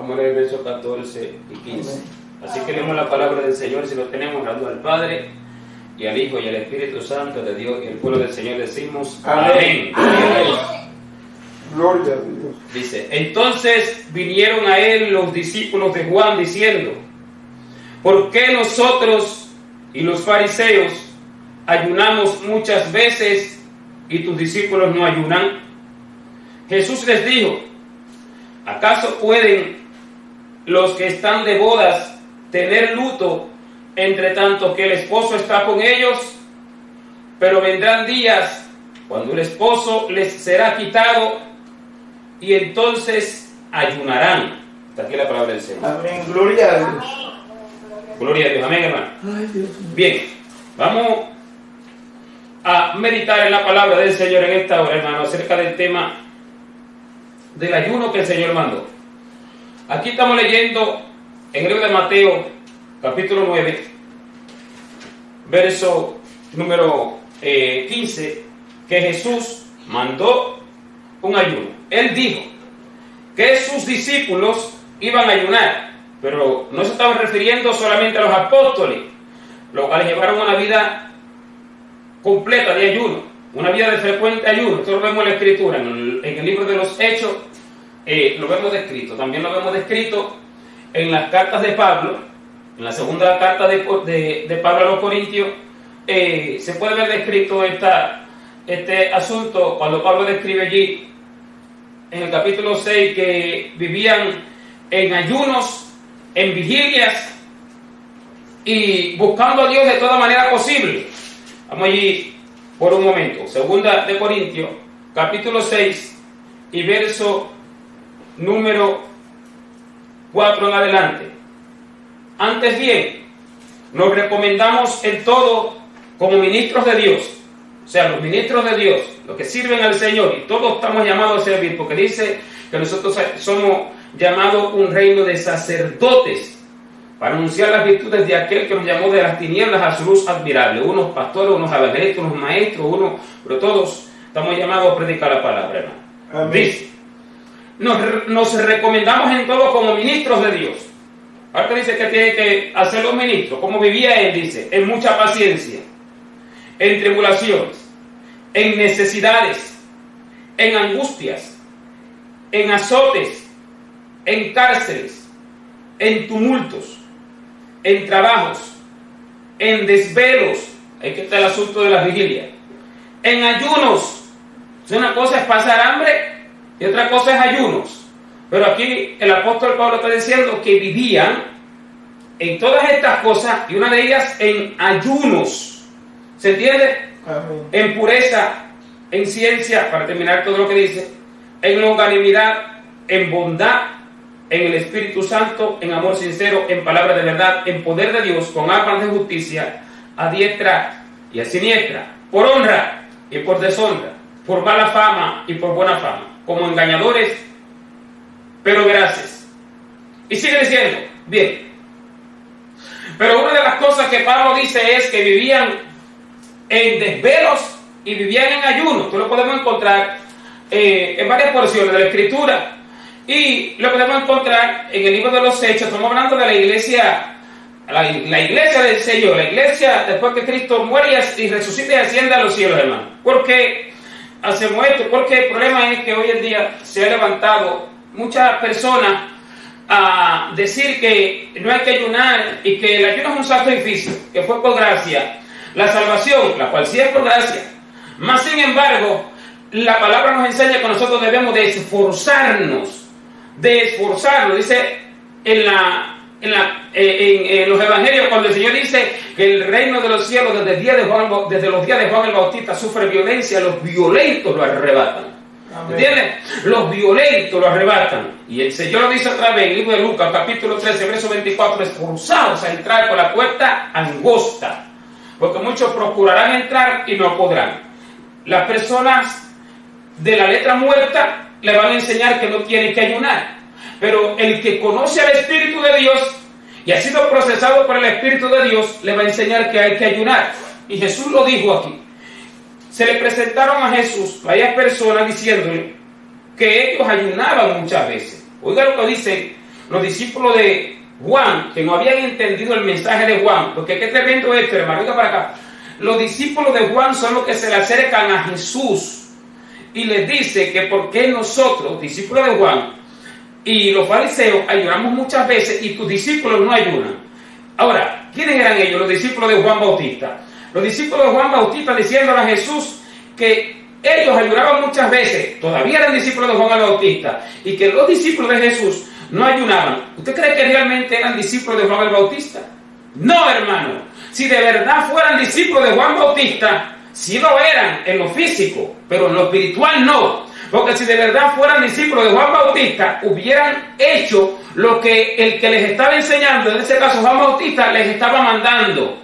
Vamos a leer el verso 14 y 15. Así que leemos la palabra del Señor, si lo tenemos, orando al Padre, y al Hijo, y al Espíritu Santo de Dios, y el pueblo del Señor decimos, amén. Gloria a Dios. Dice, entonces vinieron a él los discípulos de Juan diciendo, ¿por qué nosotros y los fariseos ayunamos muchas veces y tus discípulos no ayunan? Jesús les dijo, ¿acaso pueden los que están de bodas tener luto entre tanto que el esposo está con ellos? Pero vendrán días cuando el esposo les será quitado y entonces ayunarán. Está aquí la palabra del Señor. Amén. Gloria a Dios. Gloria a Dios. Amén, hermano. Ay, Dios mío. Bien, vamos a meditar en la palabra del Señor en esta hora, hermano, acerca del tema del ayuno que el Señor mandó. Aquí estamos leyendo en el libro de Mateo, capítulo 9, verso número 15, que Jesús mandó un ayuno. Él dijo que sus discípulos iban a ayunar, pero no se estaban refiriendo solamente a los apóstoles, los cuales llevaron una vida completa de ayuno, una vida de frecuente ayuno. Esto lo vemos en la Escritura, en el libro de los Hechos, lo vemos descrito. También lo vemos descrito en las cartas de Pablo, en la segunda carta de Pablo a los Corintios. Se puede ver descrito este asunto cuando Pablo describe allí en el capítulo 6 que vivían en ayunos, en vigilias y buscando a Dios de toda manera posible. Vamos allí por un momento. Segunda de Corintios, capítulo 6 y verso número 4 en adelante. Antes bien, nos recomendamos en todo como ministros de Dios. O sea, los ministros de Dios, los que sirven al Señor, y todos estamos llamados a servir, porque dice que nosotros somos llamados un reino de sacerdotes para anunciar las virtudes de aquel que nos llamó de las tinieblas a su luz admirable. Unos pastores, unos evangelistas, unos maestros, pero todos estamos llamados a predicar la palabra, hermano. Amén. Dice, nos recomendamos en todo como ministros de Dios. Ahora dice que tiene que hacer los ministros, como vivía él, dice, en mucha paciencia, en tribulaciones, en necesidades, en angustias, en azotes, en cárceles, en tumultos, en trabajos, en desvelos. Ahí que está el asunto de las vigilias. En ayunos. Una cosa es pasar hambre y otra cosa es ayunos. Pero aquí el apóstol Pablo está diciendo que vivían en todas estas cosas, y una de ellas en ayunos. ¿Se entiende? Amén. En pureza, en ciencia, para terminar todo lo que dice, en longanimidad, en bondad, en el Espíritu Santo, en amor sincero, en palabra de verdad, en poder de Dios, con armas de justicia, a diestra y a siniestra, por honra y por deshonra, por mala fama y por buena fama, como engañadores, pero veraces. Y sigue diciendo, bien, pero una de las cosas que Pablo dice es que vivían en desvelos y vivían en ayuno. Esto lo podemos encontrar en varias porciones de la Escritura, y lo podemos encontrar en el libro de los Hechos. Estamos hablando de la iglesia, la iglesia del Señor, la iglesia después que Cristo muere y resucita y asciende a los cielos, hermano. ¿Por qué hacemos esto? Porque el problema es que hoy en día se ha levantado muchas personas a decir que no hay que ayunar y que el ayuno es un sacrificio, que fue por gracia. La salvación, la cual sí es por gracia. Más sin embargo, la palabra nos enseña que nosotros debemos de esforzarnos. Dice en los evangelios, cuando el Señor dice que el reino de los cielos desde los días de Juan el Bautista sufre violencia, los violentos lo arrebatan. ¿Entiendes? Los violentos lo arrebatan. Y el Señor lo dice otra vez en el libro de Lucas, capítulo 13, verso 24, esforzados a entrar por la puerta angosta, porque muchos procurarán entrar y no podrán. Las personas de la letra muerta le van a enseñar que no tienen que ayunar, pero el que conoce al Espíritu de Dios y ha sido procesado por el Espíritu de Dios le va a enseñar que hay que ayunar. Y Jesús lo dijo aquí. Se le presentaron a Jesús varias personas diciéndole que ellos ayunaban muchas veces. Oiga lo que dice los discípulos de Juan, que no habían entendido el mensaje de Juan, porque qué tremendo esto, hermano, venga para acá. Los discípulos de Juan son los que se le acercan a Jesús y les dice que por qué nosotros, discípulos de Juan, y los fariseos ayunamos muchas veces y tus discípulos no ayunan. Ahora, ¿quiénes eran ellos? Los discípulos de Juan Bautista. Los discípulos de Juan Bautista diciéndole a Jesús que ellos ayunaban muchas veces, todavía eran discípulos de Juan el Bautista, y que los discípulos de Jesús no ayunaban. ¿Usted cree que realmente eran discípulos de Juan el Bautista? No, hermano. Si de verdad fueran discípulos de Juan Bautista, sí lo eran en lo físico, pero en lo espiritual no. Porque si de verdad fueran discípulos de Juan Bautista, hubieran hecho lo que el que les estaba enseñando, en ese caso Juan Bautista, les estaba mandando.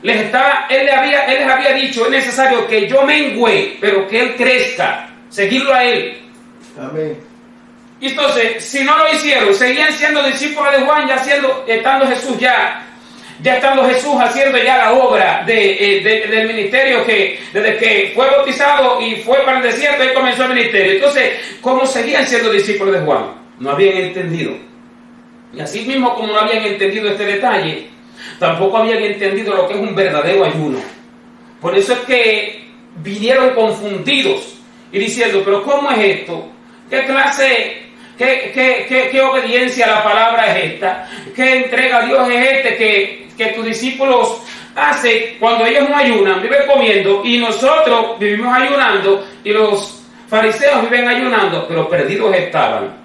Él les había dicho, es necesario que yo mengüe, pero que él crezca, seguirlo a él. Amén. Y entonces, si no lo hicieron, seguían siendo discípulos de Juan, estando Jesús haciendo ya la obra del ministerio, que desde que fue bautizado y fue para el desierto, él comenzó el ministerio. Entonces, ¿cómo seguían siendo discípulos de Juan? No habían entendido. Y así mismo como no habían entendido este detalle, tampoco habían entendido lo que es un verdadero ayuno. Por eso es que vinieron confundidos y diciendo, pero ¿cómo es esto? ¿Qué clase, qué obediencia a la palabra es esta? ¿Qué entrega a Dios es este que tus discípulos hacen cuando ellos no ayunan, viven comiendo, y nosotros vivimos ayunando, y los fariseos viven ayunando, pero perdidos estaban?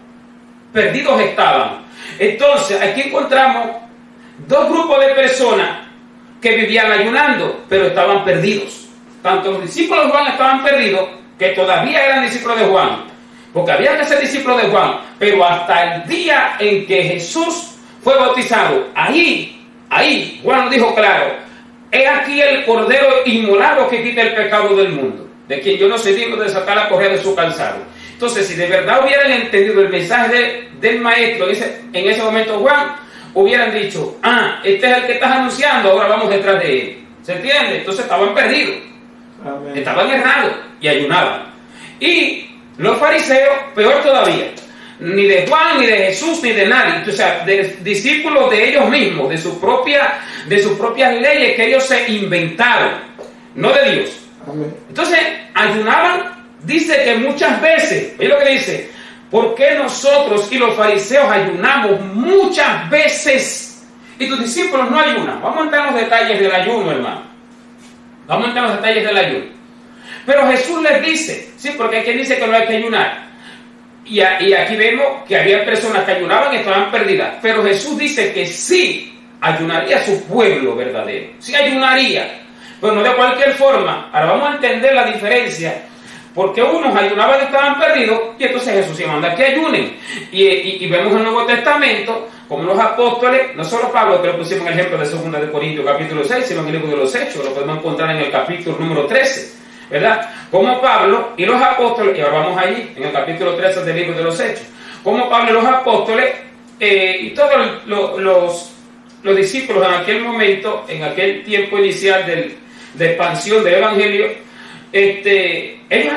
Perdidos estaban. Entonces, aquí encontramos dos grupos de personas que vivían ayunando, pero estaban perdidos. Tanto los discípulos de Juan estaban perdidos, que todavía eran discípulos de Juan, porque había que ser discípulos de Juan, pero hasta el día en que Jesús fue bautizado, ahí Juan lo dijo claro: he aquí el Cordero inmolado que quita el pecado del mundo, de quien yo no soy digno de desatar la correa de su calzado. Entonces, si de verdad hubieran entendido el mensaje del maestro en ese momento, Juan, hubieran dicho, este es el que estás anunciando, ahora vamos detrás de él. ¿Se entiende? Entonces estaban perdidos. Amén. Estaban errados y ayunaban. Y los fariseos, peor todavía, ni de Juan, ni de Jesús, ni de nadie, o sea, de discípulos de ellos mismos, de sus propias leyes que ellos se inventaron, no de Dios. Amén. Entonces, ayunaban, dice que muchas veces, oye lo que dice, ¿por qué nosotros y los fariseos ayunamos muchas veces y tus discípulos no ayunan? Vamos a entrar en los detalles del ayuno, hermano. Vamos a entrar en los detalles del ayuno. Pero Jesús les dice, sí, porque hay quien dice que no hay que ayunar. Y aquí vemos que había personas que ayunaban y estaban perdidas. Pero Jesús dice que sí ayunaría a su pueblo verdadero. Sí ayunaría, pero no de cualquier forma. Ahora vamos a entender la diferencia. Porque unos ayunaban y estaban perdidos, y entonces Jesús se manda que ayunen. Y vemos en el Nuevo Testamento, como los apóstoles, no solo Pablo, que lo pusimos en el ejemplo de 2 de Corintios capítulo 6, sino en el libro de los Hechos, lo podemos encontrar en el capítulo número 13, ¿verdad? Como Pablo y los apóstoles, y ahora vamos allí, en el capítulo 13 del libro de los Hechos, como Pablo y los apóstoles, y todos los discípulos en aquel momento, en aquel tiempo inicial de expansión del Evangelio, ellos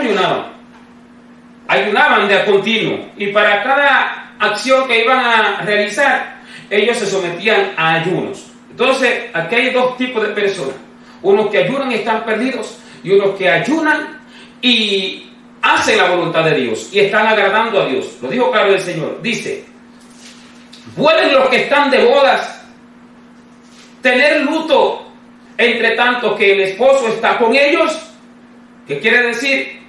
ayunaban de a continuo, y para cada acción que iban a realizar, ellos se sometían a ayunos. Entonces, aquí hay dos tipos de personas: unos que ayunan y están perdidos, y unos que ayunan y hacen la voluntad de Dios y están agradando a Dios. Lo dijo claro el Señor, dice: ¿pueden los que están de bodas tener luto entre tanto que el esposo está con ellos? ¿Qué quiere decir?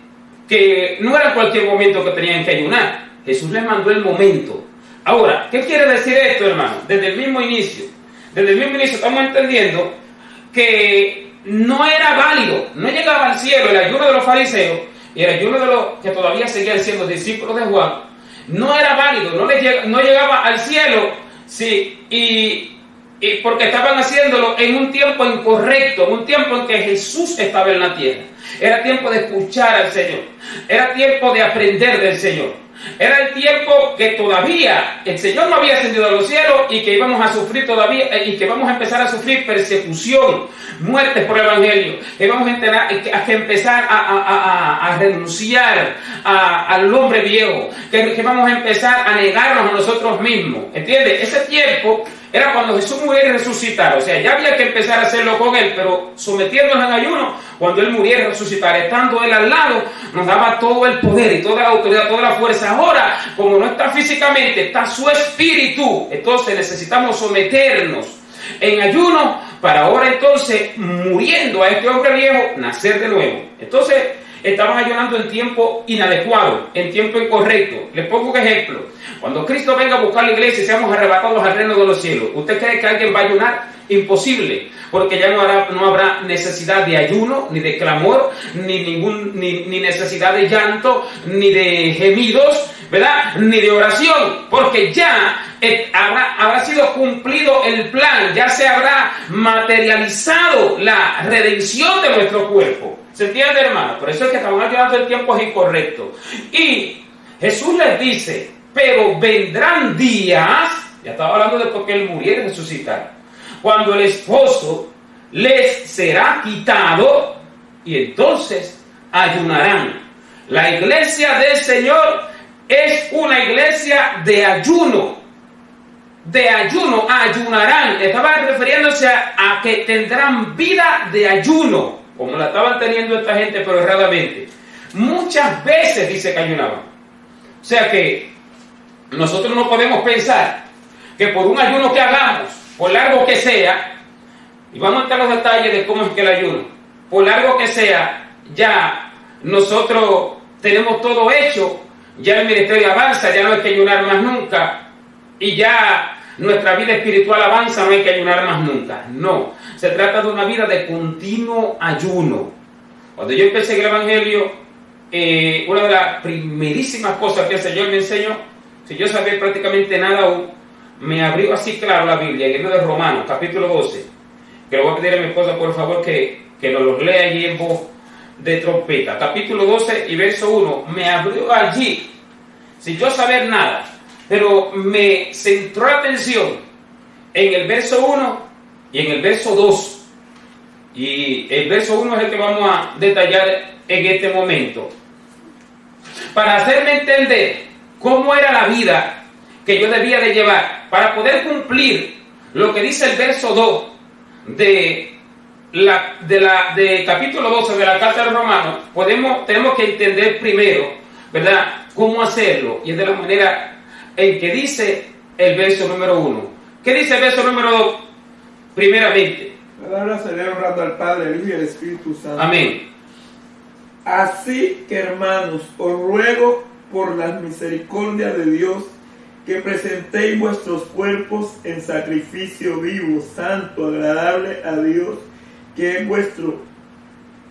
Que no era cualquier momento que tenían que ayunar. Jesús les mandó el momento. Ahora, ¿qué quiere decir esto, hermano? Desde el mismo inicio estamos entendiendo que no era válido, no llegaba al cielo el ayuno de los fariseos y el ayuno de los que todavía seguían siendo discípulos de Juan. No era válido, no llegaba al cielo, sí, y porque estaban haciéndolo en un tiempo incorrecto, un tiempo en que Jesús estaba en la tierra. Era tiempo de escuchar al Señor, era tiempo de aprender del Señor. Era el tiempo que todavía el Señor no había ascendido a los cielos y que íbamos a sufrir todavía y que vamos a empezar a sufrir persecución, muertes por el Evangelio, que vamos a empezar a renunciar al hombre viejo, que vamos a empezar a negarnos a nosotros mismos. ¿Entiendes? Ese tiempo era cuando Jesús muriera y resucitara. O sea, ya había que empezar a hacerlo con Él, pero sometiéndonos en ayuno, cuando Él muriera y resucitara, estando Él al lado, nos daba todo el poder y toda la autoridad, toda la fuerza. Ahora, como no está físicamente, está su espíritu, entonces necesitamos someternos en ayuno para ahora entonces, muriendo a este hombre viejo, nacer de nuevo. Entonces, estamos ayunando en tiempo inadecuado, en tiempo incorrecto. Les pongo un ejemplo. Cuando Cristo venga a buscar la iglesia y seamos arrebatados al reino de los cielos, ¿usted cree que alguien va a ayunar? Imposible, porque ya no habrá necesidad de ayuno, ni de clamor, ni necesidad de llanto, ni de gemidos, ¿verdad? Ni de oración, porque ya habrá sido cumplido el plan, ya se habrá materializado la redención de nuestro cuerpo. ¿Se entiende, hermano? Por eso es que estamos ayudando en tiempos incorrectos. Y Jesús les dice, pero vendrán días, ya estaba hablando de porque Él muriera y resucitar, cuando el esposo les será quitado y entonces ayunarán. La iglesia del Señor es una iglesia de ayuno. De ayuno, ayunarán. Estaba refiriéndose a que tendrán vida de ayuno, como la estaban teniendo esta gente, pero erradamente. Muchas veces dice que ayunaban. O sea que nosotros no podemos pensar que por un ayuno que hagamos, por largo que sea, y vamos a entrar en los detalles de cómo es que el ayuno, por largo que sea, ya nosotros tenemos todo hecho, ya el ministerio avanza, ya no hay que ayunar más nunca, y ya nuestra vida espiritual avanza, no hay que ayunar más nunca. No, se trata de una vida de continuo ayuno. Cuando yo empecé el Evangelio, una de las primerísimas cosas que el Señor me enseñó, si yo sabía prácticamente nada aún, me abrió así claro la Biblia, en el libro de Romanos, capítulo 12, que le voy a pedir a mi esposa, por favor, que nos lo lea allí en voz de trompeta. Capítulo 12 y verso 1, me abrió allí, sin yo saber nada, pero me centró la atención en el verso 1 y en el verso 2. Y el verso 1 es el que vamos a detallar en este momento, para hacerme entender cómo era la vida que yo debía de llevar, para poder cumplir lo que dice el verso 2 de capítulo 12 de la carta de los Romanos. Tenemos que entender primero, ¿verdad?, cómo hacerlo, y es de la manera en que dice el verso número 1. ¿Qué dice el verso número 2? Primeramente, palabra se le honrando al Padre, al Hijo y al Espíritu Santo. amén. Así que, hermanos, os ruego por las misericordias de Dios que presentéis vuestros cuerpos en sacrificio vivo, santo, agradable a Dios, que es vuestro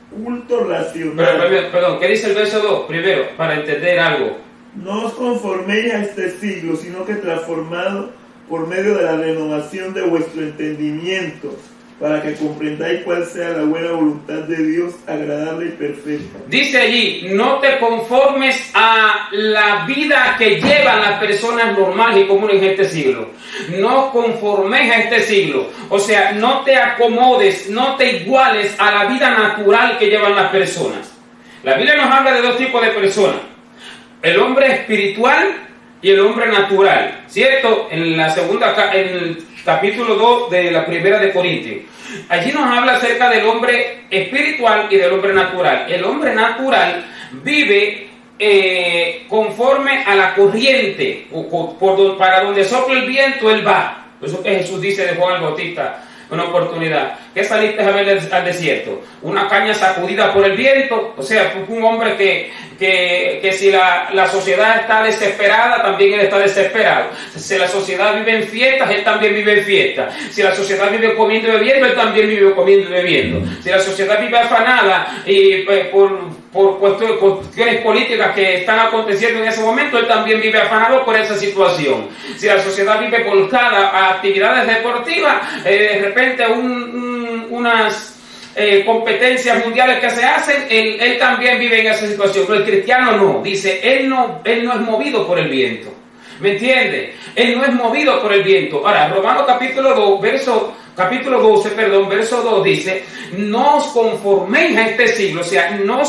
culto racional. Perdón, ¿qué dice el verso 2? Primero, para entender algo. No os conforméis a este siglo, sino que transformado por medio de la renovación de vuestro entendimiento, para que comprendáis cuál sea la buena voluntad de Dios, agradable y perfecta. Dice allí, no te conformes a la vida que llevan las personas normales y comunes en este siglo. No conformes a este siglo. O sea, no te acomodes, no te iguales a la vida natural que llevan las personas. La Biblia nos habla de dos tipos de personas: el hombre espiritual y el hombre natural, ¿cierto? En el capítulo 2 de la primera de Corintios. Allí nos habla acerca del hombre espiritual y del hombre natural. El hombre natural vive conforme a la corriente, para donde sopla el viento, él va. Por eso que Jesús dice de Juan el Bautista, una oportunidad: ¿qué saliste a ver al desierto? ¿Una caña sacudida por el viento? O sea, un hombre que si la sociedad está desesperada, también él está desesperado. Si la sociedad vive en fiestas, él también vive en fiestas. Si la sociedad vive comiendo y bebiendo, él también vive comiendo y bebiendo. Si la sociedad vive afanada y por cuestiones políticas que están aconteciendo en ese momento, él también vive afanado por esa situación. Si la sociedad vive volcada a actividades deportivas, de repente unas competencias mundiales que se hacen, él también vive en esa situación, pero el cristiano no, dice, él no es movido por el viento, ¿me entiende? Él no es movido por el viento. Ahora, Romanos capítulo 12, verso 2 dice, no os conforméis a este siglo, o sea, no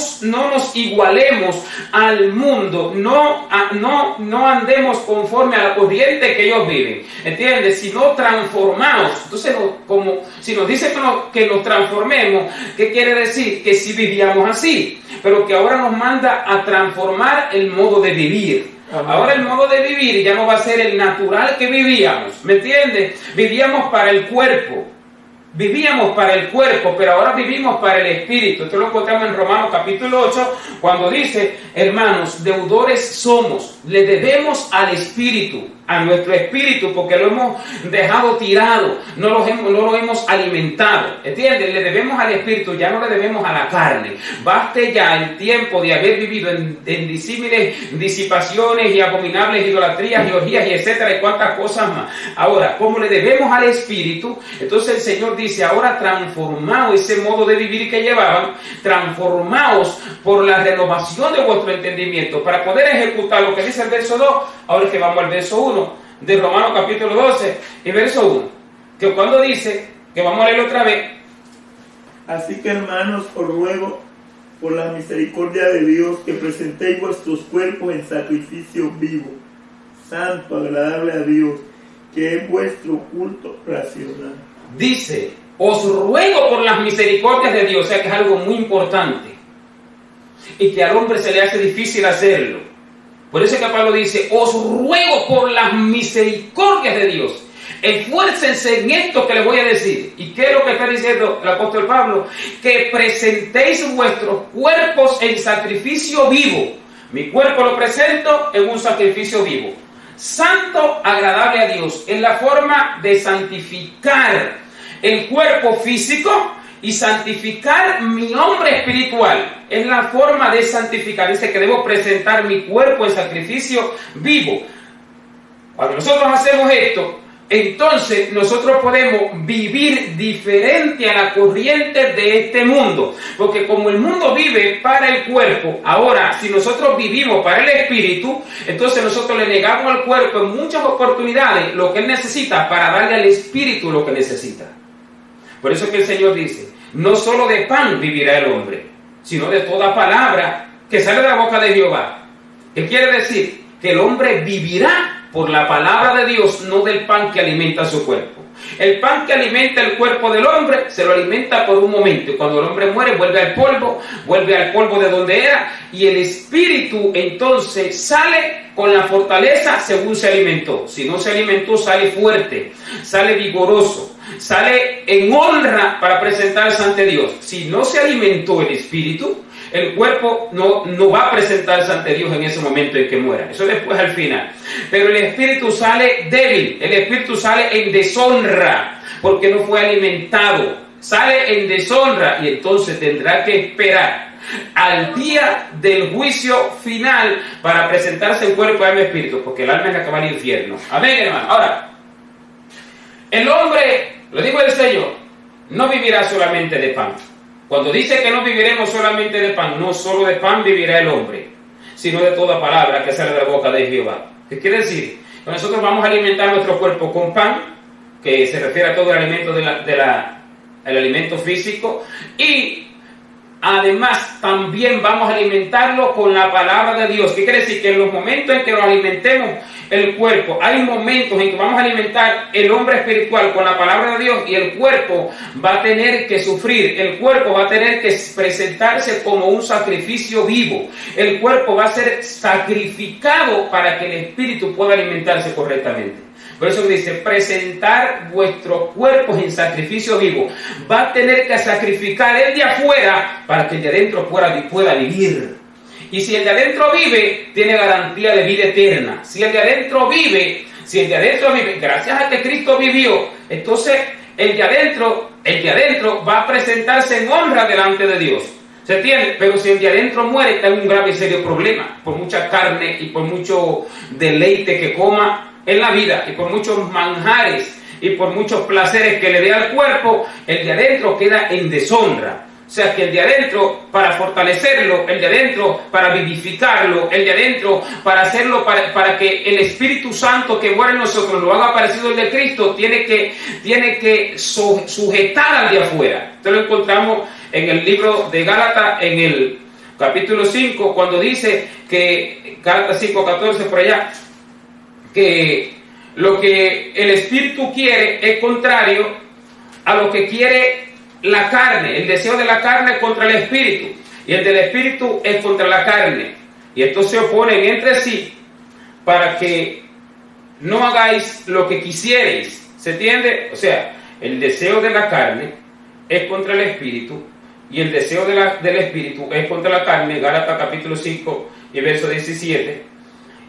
nos igualemos al mundo, no andemos conforme a la corriente que ellos viven, ¿entiendes? Sino transformaos. Entonces, como si nos dice que nos transformemos, ¿qué quiere decir? Que si vivíamos así, pero que ahora nos manda a transformar el modo de vivir. Ahora el modo de vivir ya no va a ser el natural que vivíamos, ¿me entiendes? Vivíamos para el cuerpo, pero ahora vivimos para el espíritu. Esto lo encontramos en Romanos capítulo 8, cuando dice, hermanos, deudores somos, le debemos al espíritu, a nuestro espíritu, porque lo hemos dejado tirado, no lo hemos alimentado, ¿entiendes? Le debemos al espíritu, ya no le debemos a la carne. Baste ya el tiempo de haber vivido en disímiles disipaciones y abominables idolatrías y orgías y etcétera y cuantas cosas más. Ahora, como le debemos al espíritu, entonces el Señor dice, ahora transformaos ese modo de vivir que llevaban, transformaos por la renovación de vuestro entendimiento, para poder ejecutar lo que dice el verso 2, ahora es que vamos al verso 1 de Romanos capítulo 12 y verso 1, que cuando dice, que vamos a leerlo otra vez. Así que, hermanos, os ruego por la misericordia de Dios que presentéis vuestros cuerpos en sacrificio vivo, santo, agradable a Dios, que es vuestro culto racional. Dice, os ruego por las misericordias de Dios, o sea que es algo muy importante y que al hombre se le hace difícil hacerlo. Por eso es que Pablo dice, os ruego por las misericordias de Dios, esfuércense en esto que les voy a decir. ¿Y qué es lo que está diciendo el apóstol Pablo? Que presentéis vuestros cuerpos en sacrificio vivo. Mi cuerpo lo presento en un sacrificio vivo, santo, agradable a Dios. Es la forma de santificar el cuerpo físico y santificar mi hombre espiritual. Es la forma de santificar. Dice que debo presentar mi cuerpo en sacrificio vivo. Cuando nosotros hacemos esto, entonces nosotros podemos vivir diferente a la corriente de este mundo. Porque como el mundo vive para el cuerpo, ahora si nosotros vivimos para el espíritu, entonces nosotros le negamos al cuerpo en muchas oportunidades lo que él necesita para darle al espíritu lo que necesita. Por eso que el Señor dice, no solo de pan vivirá el hombre, sino de toda palabra que sale de la boca de Jehová. ¿Qué quiere decir? Que el hombre vivirá por la palabra de Dios, no del pan que alimenta su cuerpo. El pan que alimenta el cuerpo del hombre se lo alimenta por un momento, y cuando el hombre muere vuelve al polvo de donde era, y el espíritu entonces sale con la fortaleza según se alimentó. Si no se alimentó, sale fuerte, sale vigoroso, sale en honra para presentarse ante Dios. Si no se alimentó el espíritu, el cuerpo no va a presentarse ante Dios en ese momento en que muera. Eso después al final. Pero el espíritu sale débil, el espíritu sale en deshonra, porque no fue alimentado. Sale en deshonra y entonces tendrá que esperar al día del juicio final para presentarse en cuerpo, alma y espíritu, porque el alma es la que va al infierno. Amén, hermano. Ahora, el hombre, lo dijo el Señor, no vivirá solamente de pan. Cuando dice que no viviremos solamente de pan, no solo de pan vivirá el hombre, sino de toda palabra que sale de la boca de Jehová. ¿Qué quiere decir? Que nosotros vamos a alimentar nuestro cuerpo con pan, que se refiere a todo el alimento el alimento físico, y además también vamos a alimentarlo con la palabra de Dios. ¿Qué quiere decir? Que en los momentos en que nos alimentemos el cuerpo, hay momentos en que vamos a alimentar el hombre espiritual con la palabra de Dios, y el cuerpo va a tener que sufrir, el cuerpo va a tener que presentarse como un sacrificio vivo, el cuerpo va a ser sacrificado para que el espíritu pueda alimentarse correctamente. Por eso dice, presentar vuestros cuerpos en sacrificio vivo. Va a tener que sacrificar el de afuera para que el de adentro pueda vivir. Y si el de adentro vive, tiene garantía de vida eterna. Si el de adentro vive, gracias a que Cristo vivió, entonces el de adentro va a presentarse en honra delante de Dios. ¿Se entiende? Pero si el de adentro muere, está en un grave y serio problema. Por mucha carne y por mucho deleite que coma en la vida, y por muchos manjares y por muchos placeres que le dé al cuerpo, el de adentro queda en deshonra. O sea que el de adentro para fortalecerlo, el de adentro para vivificarlo, el de adentro para hacerlo, para que el Espíritu Santo que mora en nosotros lo haga parecido al de Cristo, tiene que sujetar al de afuera. Esto lo encontramos en el libro de Gálatas, en el capítulo 5, cuando dice que, Gálatas 5:14 por allá, que lo que el Espíritu quiere es contrario a lo que quiere la carne. El deseo de la carne es contra el Espíritu, y el del Espíritu es contra la carne. Y estos se oponen entre sí para que no hagáis lo que quisierais. ¿Se entiende? O sea, el deseo de la carne es contra el Espíritu, y el deseo del Espíritu es contra la carne. Gálatas capítulo 5 y verso 17.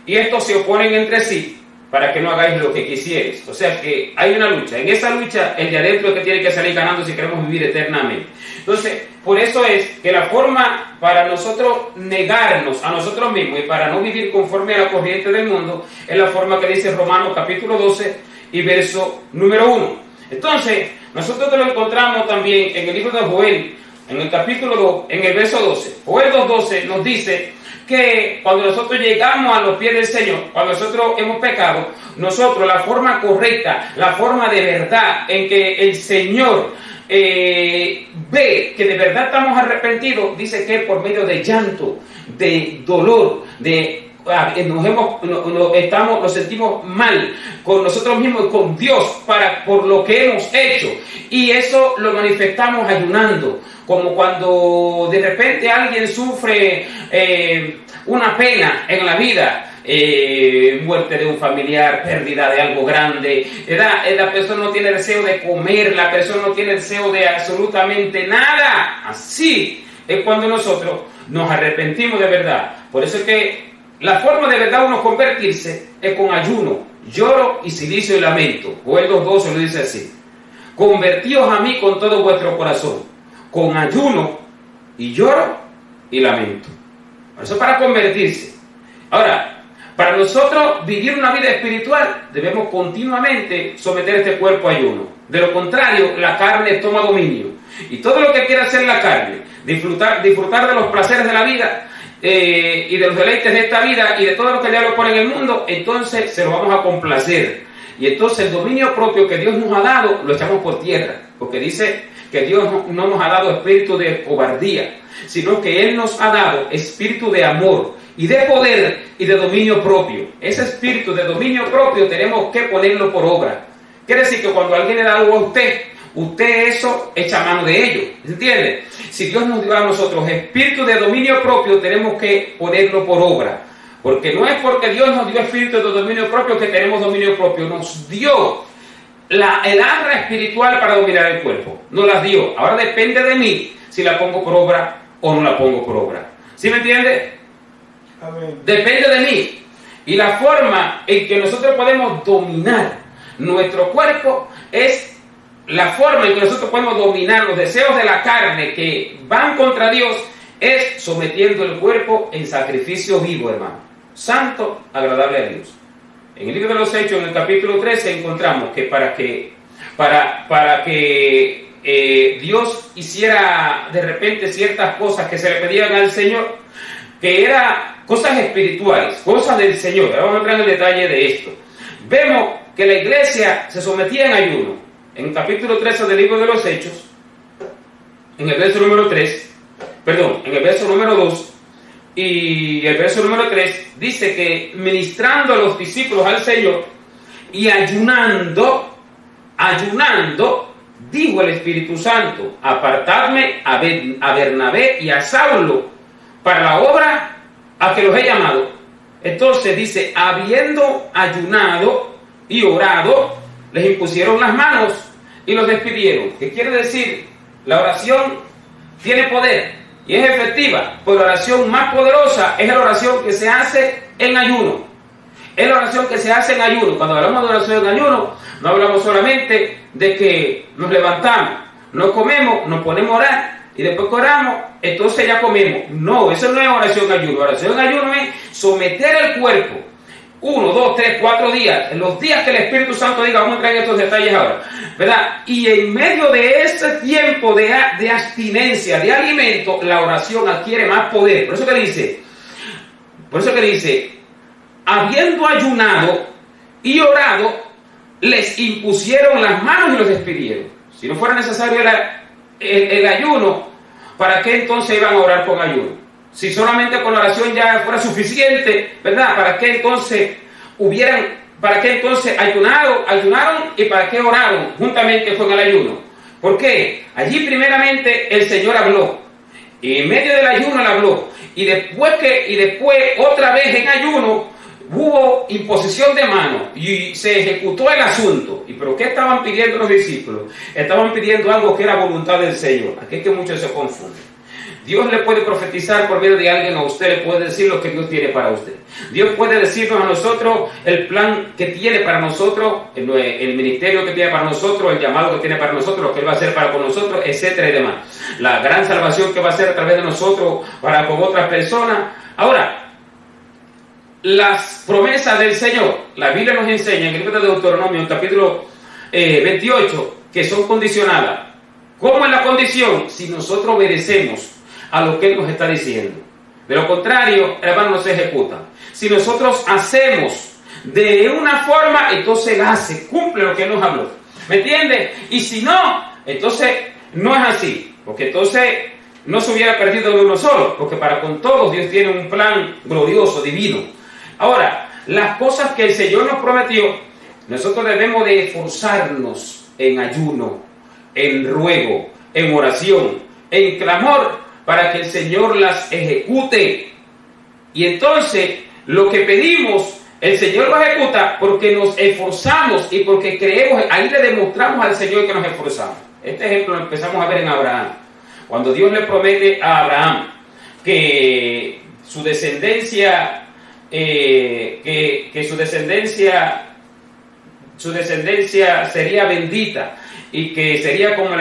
Y estos se oponen entre sí para que no hagáis lo que quisierais. O sea que hay una lucha. En esa lucha, el de adentro es que tiene que salir ganando si queremos vivir eternamente. Entonces, por eso es que la forma para nosotros negarnos a nosotros mismos y para no vivir conforme a la corriente del mundo, es la forma que dice Romanos capítulo 12 y verso número 1. Entonces, nosotros lo encontramos también en el libro de Joel, en el capítulo 2, en el verso 12. Joel 2:12 nos dice que cuando nosotros llegamos a los pies del Señor, cuando nosotros hemos pecado, nosotros la forma correcta, la forma de verdad en que el Señor ve que de verdad estamos arrepentidos, dice que por medio de llanto, de dolor, nos sentimos mal con nosotros mismos y con Dios por lo que hemos hecho, y eso lo manifestamos ayunando. Como cuando de repente alguien sufre una pena en la vida, muerte de un familiar, pérdida de algo grande, la persona no tiene deseo de comer, la persona no tiene deseo de absolutamente nada. Así es cuando nosotros nos arrepentimos de verdad. Por eso es que la forma de verdad uno convertirse es con ayuno, lloro y silicio y lamento. Joel 2:12 lo dice así: convertíos a mí con todo vuestro corazón, con ayuno y lloro y lamento. Eso es para convertirse. Ahora, para nosotros vivir una vida espiritual, debemos continuamente someter este cuerpo a ayuno. De lo contrario, la carne toma dominio. Y todo lo que quiera hacer la carne, disfrutar de los placeres de la vida, y de los deleites de esta vida, y de todo lo que el diablo pone en el mundo, entonces se lo vamos a complacer. Y entonces el dominio propio que Dios nos ha dado, lo echamos por tierra. Porque dice que Dios no nos ha dado espíritu de cobardía, sino que Él nos ha dado espíritu de amor y de poder y de dominio propio. Ese espíritu de dominio propio tenemos que ponerlo por obra. Quiere decir que cuando alguien le da algo a usted eso echa mano de ello. ¿Entiende? Si Dios nos dio a nosotros espíritu de dominio propio, tenemos que ponerlo por obra. Porque no es porque Dios nos dio espíritu de dominio propio que tenemos dominio propio. Nos dio el arra espiritual para dominar el cuerpo. Nos las dio. Ahora depende de mí si la pongo por obra o no la pongo por obra. ¿Sí me entiende? Amén. Depende de mí. Y la forma en que nosotros podemos dominar nuestro cuerpo es la forma en que nosotros podemos dominar los deseos de la carne que van contra Dios, es sometiendo el cuerpo en sacrificio vivo, hermano, santo, agradable a Dios. En el libro de los Hechos, en el capítulo 13, encontramos que para que Dios hiciera de repente ciertas cosas que se le pedían al Señor, que eran cosas espirituales, cosas del Señor. Ahora vamos a entrar en el detalle de esto. Vemos que la iglesia se sometía en ayuno. En el capítulo 13 del libro de los Hechos, en el verso número 2 y el verso número 3, dice que ministrando a los discípulos al Señor y ayunando, dijo el Espíritu Santo: apartadme a Bernabé y a Saulo para la obra a que los he llamado. Entonces dice, habiendo ayunado y orado, les impusieron las manos y los despidieron. ¿Qué quiere decir? La oración tiene poder y es efectiva, pero la oración más poderosa es la oración que se hace en ayuno. Es la oración que se hace en ayuno. Cuando hablamos de oración en ayuno, no hablamos solamente de que nos levantamos, no comemos, nos ponemos a orar y después que oramos, entonces ya comemos. No, eso no es oración en ayuno. Oración en ayuno es someter el cuerpo 1, 2, 3, 4 días, los días que el Espíritu Santo diga, vamos a entrar en estos detalles ahora, ¿verdad? Y en medio de ese tiempo de abstinencia, de alimento, la oración adquiere más poder. Por eso que dice, habiendo ayunado y orado, les impusieron las manos y los despidieron. Si no fuera necesario el ayuno, ¿para qué entonces iban a orar con ayuno? Si solamente con la oración ya fuera suficiente, ¿verdad? ¿Para qué entonces ayunaron y para qué oraron juntamente con el ayuno? ¿Por qué? Allí primeramente el Señor habló, y en medio del ayuno Él habló, y después otra vez en ayuno hubo imposición de mano y se ejecutó el asunto. ¿Y pero qué estaban pidiendo los discípulos? Estaban pidiendo algo que era voluntad del Señor. Aquí es que muchos se confunden. Dios le puede profetizar por medio de alguien, a usted le puede decir lo que Dios tiene para usted. Dios puede decirnos a nosotros el plan que tiene para nosotros, el ministerio que tiene para nosotros, el llamado que tiene para nosotros, lo que Él va a hacer para con nosotros, etcétera y demás. La gran salvación que va a hacer a través de nosotros para con otras personas. Ahora, las promesas del Señor, la Biblia nos enseña en el libro de Deuteronomio, en capítulo 28, que son condicionadas. ¿Cómo es la condición? Si nosotros obedecemos a lo que Él nos está diciendo. De lo contrario, hermano, no se ejecuta. Si nosotros hacemos de una forma, entonces Él hace, cumple lo que Él nos habló. ¿Me entiende? Y si no, entonces no es así. Porque entonces no se hubiera perdido de uno solo. Porque para con todos Dios tiene un plan glorioso, divino. Ahora, las cosas que el Señor nos prometió, nosotros debemos de esforzarnos en ayuno, en ruego, en oración, en clamor, para que el Señor las ejecute. Y entonces, lo que pedimos, el Señor lo ejecuta porque nos esforzamos y porque creemos, ahí le demostramos al Señor que nos esforzamos. Este ejemplo lo empezamos a ver en Abraham. Cuando Dios le promete a Abraham que su descendencia, su descendencia sería bendita, y que sería como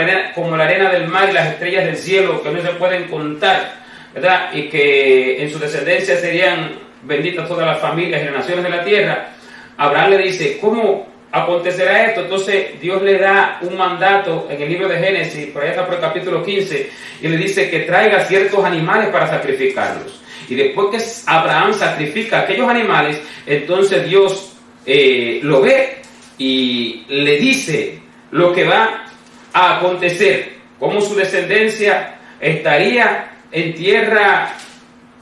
la arena del mar y las estrellas del cielo, que no se pueden contar, ¿verdad? Y que en su descendencia serían benditas todas las familias y las naciones de la tierra. Abraham le dice, ¿cómo acontecerá esto? Entonces Dios le da un mandato en el libro de Génesis, por allá está por el capítulo 15, y le dice que traiga ciertos animales para sacrificarlos. Y después que Abraham sacrifica aquellos animales, entonces Dios lo ve y le dice lo que va a acontecer, cómo su descendencia estaría en tierra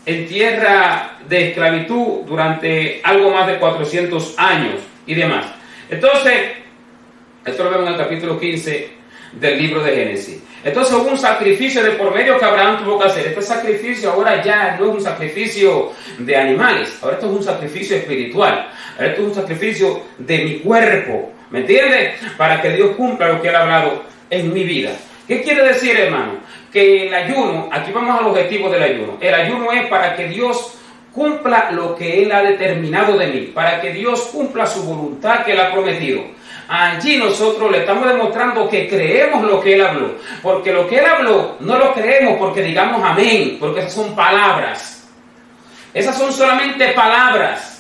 de esclavitud durante algo más de 400 años y demás. Entonces, esto lo vemos en el capítulo 15 del libro de Génesis. Entonces hubo un sacrificio de por medio que Abraham tuvo que hacer. Este sacrificio ahora ya no es un sacrificio de animales, ahora esto es un sacrificio espiritual, ahora esto es un sacrificio de mi cuerpo. ¿Me entiendes? Para que Dios cumpla lo que Él ha hablado en mi vida. ¿Qué quiere decir, hermano? Que el ayuno, aquí vamos al objetivo del ayuno. El ayuno es para que Dios cumpla lo que Él ha determinado de mí, para que Dios cumpla su voluntad que Él ha prometido. Allí nosotros le estamos demostrando que creemos lo que Él habló, porque lo que Él habló no lo creemos porque digamos amén, porque esas son palabras. Esas son solamente palabras.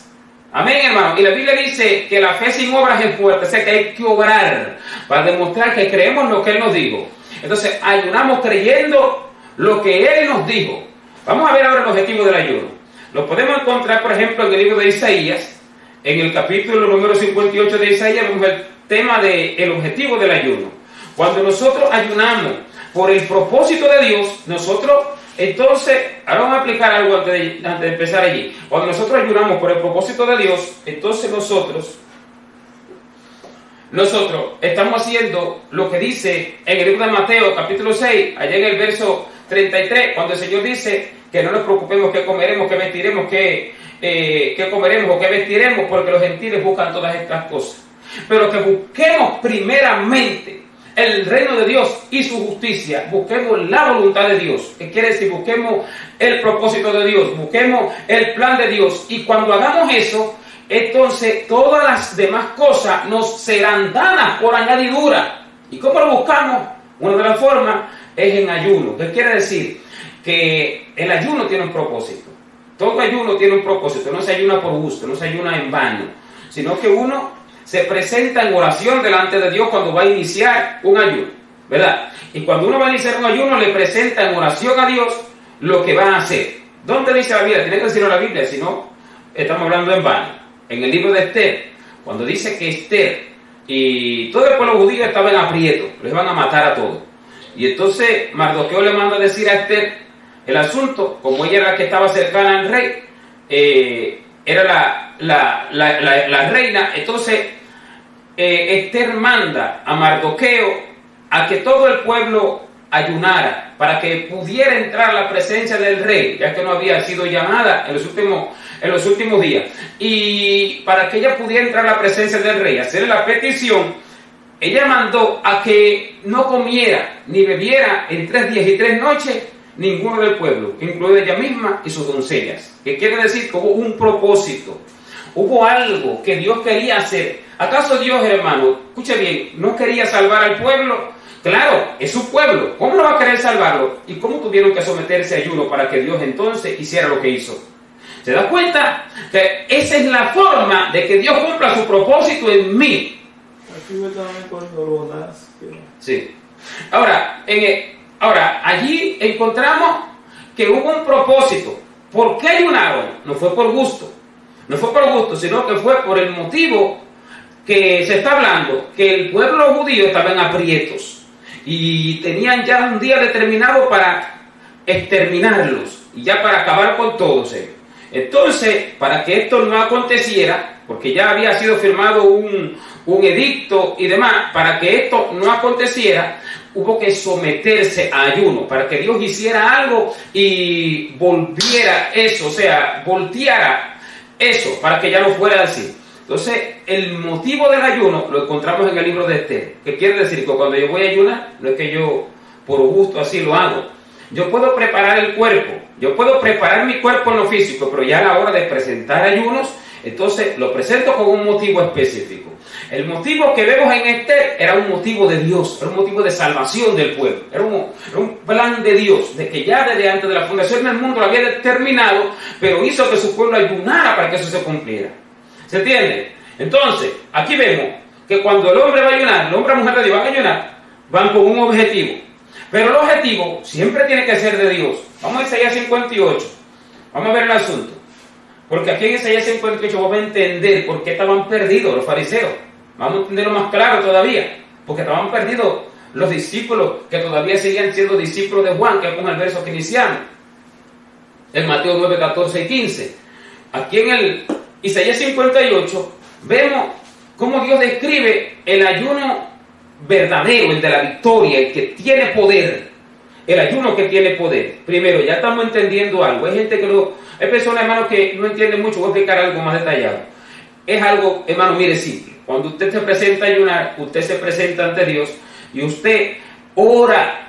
Amén, hermano. Y la Biblia dice que la fe sin obras es fuerte, o sea que hay que obrar para demostrar que creemos lo que Él nos dijo. Entonces, ayunamos creyendo lo que Él nos dijo. Vamos a ver ahora el objetivo del ayuno. Lo podemos encontrar, por ejemplo, en el libro de Isaías, en el capítulo número 58 de Isaías, vemos el tema del objetivo del ayuno. Cuando nosotros ayunamos por el propósito de Dios, nosotros, entonces, ahora vamos a aplicar algo antes de empezar allí. Cuando nosotros ayunamos por el propósito de Dios, entonces nosotros estamos haciendo lo que dice en el libro de Mateo, capítulo 6, allá en el verso 33, cuando el Señor dice que no nos preocupemos qué comeremos, qué vestiremos, qué comeremos o qué vestiremos, porque los gentiles buscan todas estas cosas. Pero que busquemos primeramente el reino de Dios y su justicia, busquemos la voluntad de Dios, que quiere decir busquemos el propósito de Dios, busquemos el plan de Dios, y cuando hagamos eso, entonces todas las demás cosas nos serán dadas por añadidura. ¿Y cómo lo buscamos? Una de las formas es en ayuno. ¿Qué quiere decir? Que el ayuno tiene un propósito. todo ayuno tiene un propósito, no se ayuna por gusto, no se ayuna en vano, sino que uno se presenta en oración delante de Dios cuando va a iniciar un ayuno, ¿verdad? Y cuando uno va a iniciar un ayuno, le presenta en oración a Dios lo que va a hacer. ¿Dónde dice la Biblia? Tiene que decirlo la Biblia, si no, estamos hablando en vano. En el libro de Esther, cuando dice que Esther y todo el pueblo judío estaba en aprieto, les van a matar a todos. Y entonces Mardoqueo le manda a decir a Esther el asunto, como ella era la que estaba cercana al rey, era la reina. Entonces Esther manda a Mardoqueo a que todo el pueblo ayunara para que pudiera entrar a la presencia del rey, ya que no había sido llamada en los últimos días, y para que ella pudiera entrar a la presencia del rey, hacerle la petición. Ella mandó a que no comiera ni bebiera en 3 días y 3 noches ninguno del pueblo, incluida ella misma y sus doncellas. ¿Qué quiere decir? Que hubo un propósito, hubo algo que Dios quería hacer. ¿Acaso Dios, hermano, escuche bien, no quería salvar al pueblo? Claro, es su pueblo. ¿Cómo no va a querer salvarlo? ¿Y cómo tuvieron que someterse a ayuno para que Dios entonces hiciera lo que hizo? ¿Se da cuenta? Que esa es la forma de que Dios cumpla su propósito en mí. Aquí también cuando lo nace. Sí. Ahora, allí encontramos que hubo un propósito. ¿Por qué ayunaron? No fue por gusto. No fue por gusto, sino que fue por el motivo que se está hablando, que el pueblo judío estaba en aprietos y tenían ya un día determinado para exterminarlos y ya para acabar con todos ellos. Entonces, para que esto no aconteciera, porque ya había sido firmado un edicto y demás, para que esto no aconteciera, hubo que someterse a ayuno, para que Dios hiciera algo y volviera eso, o sea, volteara eso, para que ya no fuera así. Entonces, el motivo del ayuno lo encontramos en el libro de Esther. ¿Qué quiere decir? Que cuando yo voy a ayunar, no es que yo por gusto así lo hago. Yo puedo preparar el cuerpo, yo puedo preparar mi cuerpo en lo físico, pero ya a la hora de presentar ayunos, entonces lo presento con un motivo específico. El motivo que vemos en Esther era un motivo de Dios, era un motivo de salvación del pueblo, era un plan de Dios, de que ya desde antes de la fundación del mundo lo había determinado, pero hizo que su pueblo ayunara para que eso se cumpliera. ¿Se entiende? Entonces, aquí vemos que cuando el hombre va a ayunar, el hombre y la mujer de Dios van a ayunar, van con un objetivo. Pero el objetivo siempre tiene que ser de Dios. Vamos a Isaías 58. Vamos a ver el asunto. Porque aquí en Isaías 58 vamos a entender por qué estaban perdidos los fariseos. Vamos a entenderlo más claro todavía. Porque estaban perdidos los discípulos que todavía seguían siendo discípulos de Juan, que es con el verso que iniciamos. En Mateo 9, 14 y 15. Aquí en el Isaías 58 vemos cómo Dios describe el ayuno verdadero, el de la victoria, el que tiene poder, el ayuno que tiene poder. Primero, ya estamos entendiendo algo. Hay gente hay personas, hermanos, que no entienden mucho. Voy a explicar algo más detallado. Es algo, hermano, mire, simple. Cuando usted se presenta a ayunar, usted se presenta ante Dios y usted ora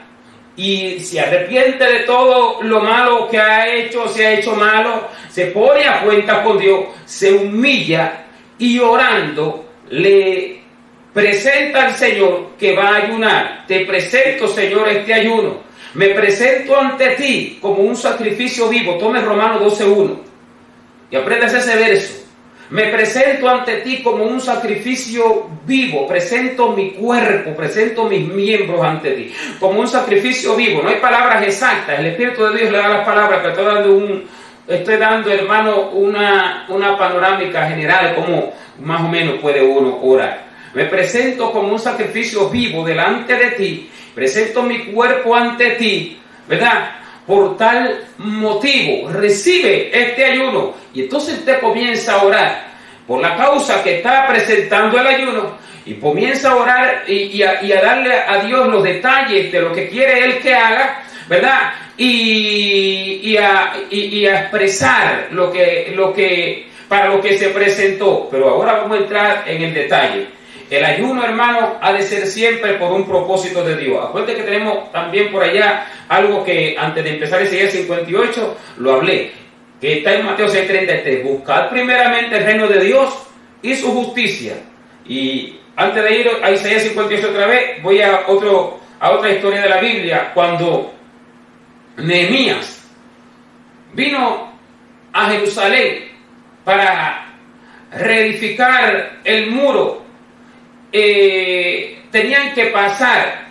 y se arrepiente de todo lo malo que ha hecho, se ha hecho malo, se pone a cuenta con Dios, se humilla y orando le presenta al Señor que va a ayunar. Te presento, Señor, este ayuno. Me presento ante ti como un sacrificio vivo. Tome Romanos 12:1 y aprendas ese verso. Me presento ante ti como un sacrificio vivo. Presento mi cuerpo, presento mis miembros ante ti como un sacrificio vivo. No hay palabras exactas. El Espíritu de Dios le da las palabras, pero estoy dando, hermano, una panorámica general, como más o menos puede uno orar. Me presento como un sacrificio vivo delante de ti, presento mi cuerpo ante ti, ¿verdad? Por tal motivo, recibe este ayuno. Y entonces usted comienza a orar por la causa que está presentando el ayuno, y comienza a orar y a darle a Dios los detalles de lo que quiere Él que haga, ¿verdad? Y a expresar para lo que se presentó. Pero ahora vamos a entrar en el detalle. El ayuno, hermano, ha de ser siempre por un propósito de Dios. Acuérdense que tenemos también por allá algo que antes de empezar Isaías 58 lo hablé, que está en Mateo 6:33. Buscad primeramente el reino de Dios y su justicia. Y antes de ir a Isaías 58 otra vez, voy a otra historia de la Biblia, cuando Nehemías vino a Jerusalén para reedificar el muro, tenían que pasar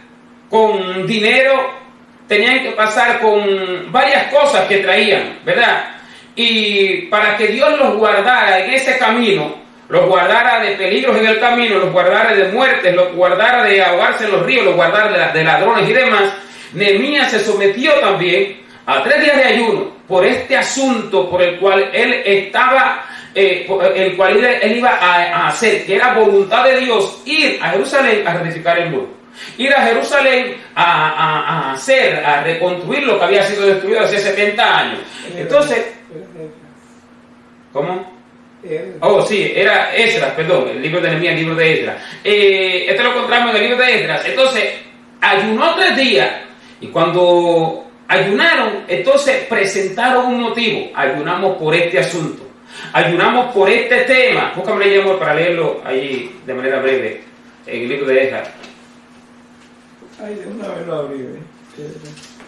con dinero, tenían que pasar con varias cosas que traían, ¿verdad? Y para que Dios los guardara en ese camino, los guardara de peligros en el camino, los guardara de muertes, los guardara de ahogarse en los ríos, los guardara de ladrones y demás, Nehemías se sometió también a 3 días de ayuno por este asunto por el cual él estaba, el cual él iba a hacer, que era voluntad de Dios, ir a Jerusalén a reedificar el muro. Ir a Jerusalén a reconstruir lo que había sido destruido hace 70 años. Entonces, ¿cómo? Oh, sí, era Esdras, perdón, el libro de Nehemías, el libro de Esdras. Este lo encontramos en el libro de Esdras. Entonces, ayunó 3 días. Y cuando ayunaron, entonces presentaron un motivo. Ayunamos por este asunto. Ayunamos por este tema. Búscame el amor para leerlo ahí de manera breve, en el libro de Esdras. Ay, de una vez lo abrí,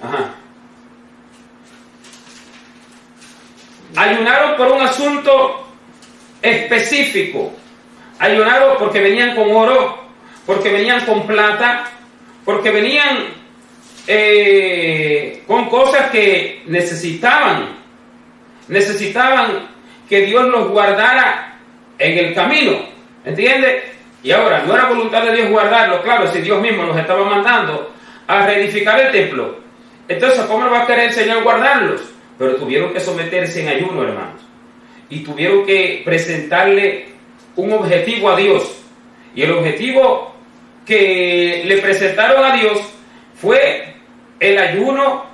Ajá. Ayunaron por un asunto específico. Ayunaron porque venían con oro, porque venían con plata, porque venían con cosas que necesitaban que Dios los guardara en el camino, ¿entiendes? Y ahora, no era voluntad de Dios guardarlo, claro, si Dios mismo los estaba mandando a reedificar el templo. Entonces, ¿cómo va a querer el Señor guardarlos? Pero tuvieron que someterse en ayuno, hermanos. Y tuvieron que presentarle un objetivo a Dios. Y el objetivo que le presentaron a Dios fue el ayuno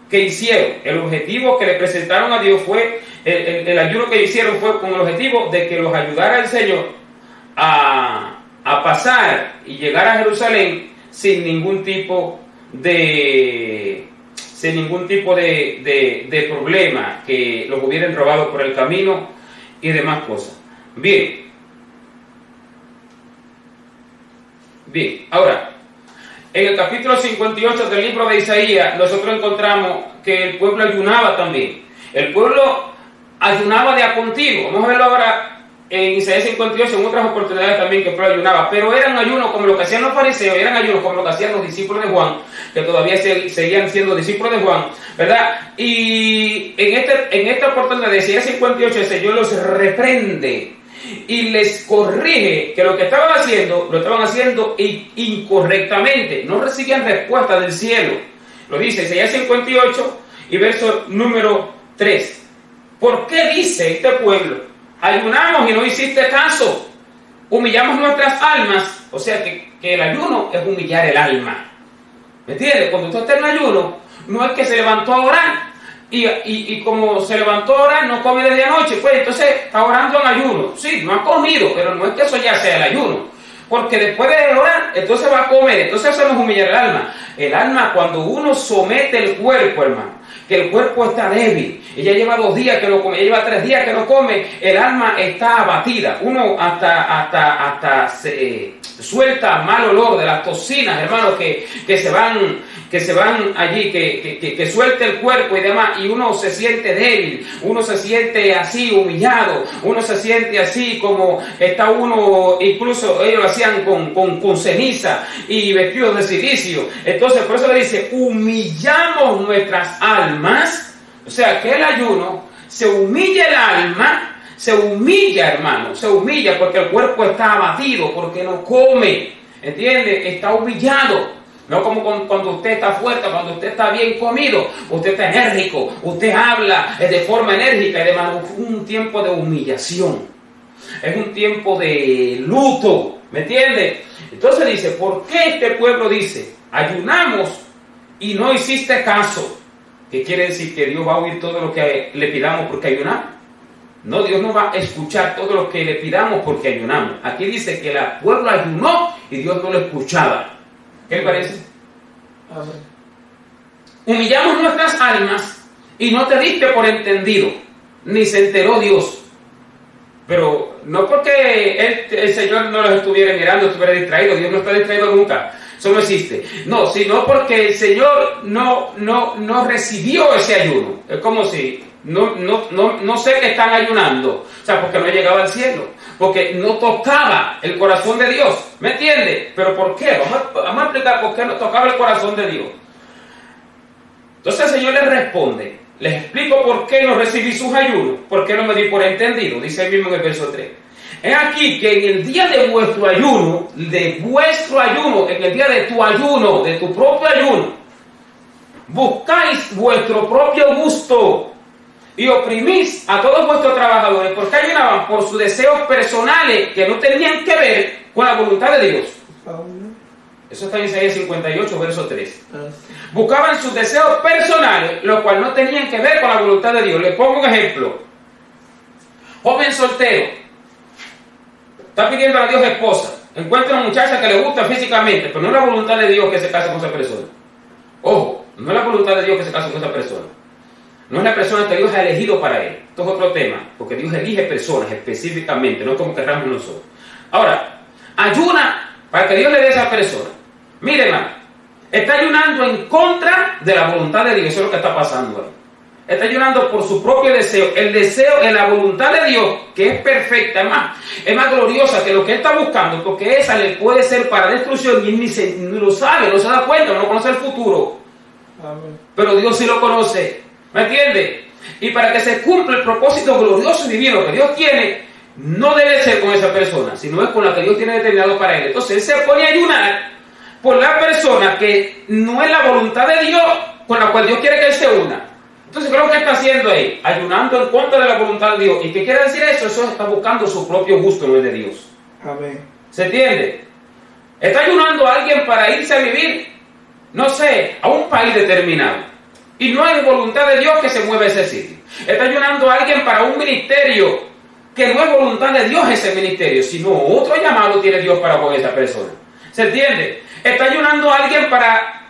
que hicieron. El objetivo que le presentaron a Dios fue, el ayuno que hicieron fue con el objetivo de que los ayudara el Señor a pasar y llegar a Jerusalén sin ningún tipo de problema, que los hubieran robado por el camino y demás cosas. Bien, ahora, en el capítulo 58 del libro de Isaías, nosotros encontramos que el pueblo ayunaba también. El pueblo ayunaba de a continuo. Vamos a verlo ahora en Isaías 58, en otras oportunidades también que el pueblo ayunaba, pero eran ayunos como lo que hacían los fariseos, eran ayunos como lo que hacían los discípulos de Juan, que todavía seguían siendo discípulos de Juan, ¿verdad? Y en esta oportunidad de Isaías 58, el Señor los reprende y les corrige que lo que estaban haciendo, lo estaban haciendo incorrectamente, no recibían respuesta del cielo. Lo dice Isaías 58 y verso número 3. ¿Por qué dice este pueblo? Ayunamos y no hiciste caso. Humillamos nuestras almas. O sea que el ayuno es humillar el alma. ¿Me entiendes? Cuando usted está en ayuno, no es que se levantó a orar. Y como se levantó a orar, no come desde anoche. Pues entonces está orando en ayuno. Sí, no ha comido, pero no es que eso ya sea el ayuno. Porque después de orar, entonces va a comer. Entonces eso no es humillar el alma. El alma, cuando uno somete el cuerpo, hermano, que el cuerpo está débil, ella lleva 2 días que no come, ella lleva 3 días que no come, el alma está abatida, uno hasta suelta mal olor de las toxinas, hermanos, que se van allí, que suelta el cuerpo y demás, y uno se siente débil, uno se siente así humillado, uno se siente así como está uno, incluso ellos lo hacían con ceniza y vestidos de silicio. Entonces por eso le dice, humillamos nuestras almas. O sea que el ayuno, se humilla el alma, se humilla, hermano, se humilla porque el cuerpo está abatido, porque no come, ¿entiende? Está humillado. No como cuando usted está fuerte, cuando usted está bien comido, usted está enérgico, usted habla de forma enérgica y demás. Es un tiempo de humillación, es un tiempo de luto, ¿me entiende? Entonces dice, ¿por qué este pueblo dice, ayunamos y no hiciste caso? ¿Qué quiere decir? ¿Que Dios va a oír todo lo que le pidamos porque ayunamos? No, Dios no va a escuchar todo lo que le pidamos porque ayunamos. Aquí dice que el pueblo ayunó y Dios no lo escuchaba. ¿Qué le parece? Amén. Humillamos nuestras almas y no te diste por entendido, ni se enteró Dios. Pero no porque el Señor no los estuviera mirando, estuviera distraído. Dios no está distraído nunca. Eso no existe. No, sino porque el Señor no recibió ese ayuno. Es como si no sé que están ayunando, o sea, porque no llegaba al cielo, porque no tocaba el corazón de Dios, ¿me entiende? Pero ¿por qué? Vamos a explicar por qué no tocaba el corazón de Dios. Entonces el Señor les responde, les explico por qué no recibí sus ayunos, por qué no me di por entendido, dice él mismo en el verso 3. Es aquí que en el día de vuestro ayuno, en el día de tu ayuno, de tu propio ayuno, buscáis vuestro propio gusto y oprimís a todos vuestros trabajadores, porque ayunaban por sus deseos personales que no tenían que ver con la voluntad de Dios. Eso está en Isaías 58, verso 3. Buscaban sus deseos personales, lo cual no tenían que ver con la voluntad de Dios. Les pongo un ejemplo. Joven soltero, está pidiendo a Dios esposa, encuentra una muchacha que le gusta físicamente, pero no es la voluntad de Dios que se case con esa persona. Ojo, no es la voluntad de Dios que se case con esa persona. No es la persona que Dios ha elegido para él. Esto es otro tema, porque Dios elige personas específicamente, no como querramos nosotros. Ahora, ayuna para que Dios le dé a esa persona. Mire, hermano, está ayunando en contra de la voluntad de Dios. Eso es lo que está pasando ahí. Está ayunando por su propio deseo. El deseo en la voluntad de Dios, que es perfecta, es más gloriosa que lo que él está buscando, porque esa le puede ser para destrucción y él ni lo sabe, no se da cuenta, no conoce el futuro. Amén. Pero Dios sí lo conoce, ¿me entiende? Y para que se cumpla el propósito glorioso y divino que Dios tiene, no debe ser con esa persona, sino es con la que Dios tiene determinado para él. Entonces él se pone a ayunar por la persona que no es la voluntad de Dios con la cual Dios quiere que él se una. Entonces, ¿qué es lo que está haciendo ahí? Ayunando en contra de la voluntad de Dios. ¿Y qué quiere decir eso? Eso está buscando su propio gusto, no es de Dios. Amén. ¿Se entiende? Está ayunando a alguien para irse a vivir, no sé, a un país determinado. Y no hay voluntad de Dios que se mueva a ese sitio. Está ayunando a alguien para un ministerio que no es voluntad de Dios ese ministerio, sino otro llamado tiene Dios para con esa persona. ¿Se entiende? Está ayunando a alguien para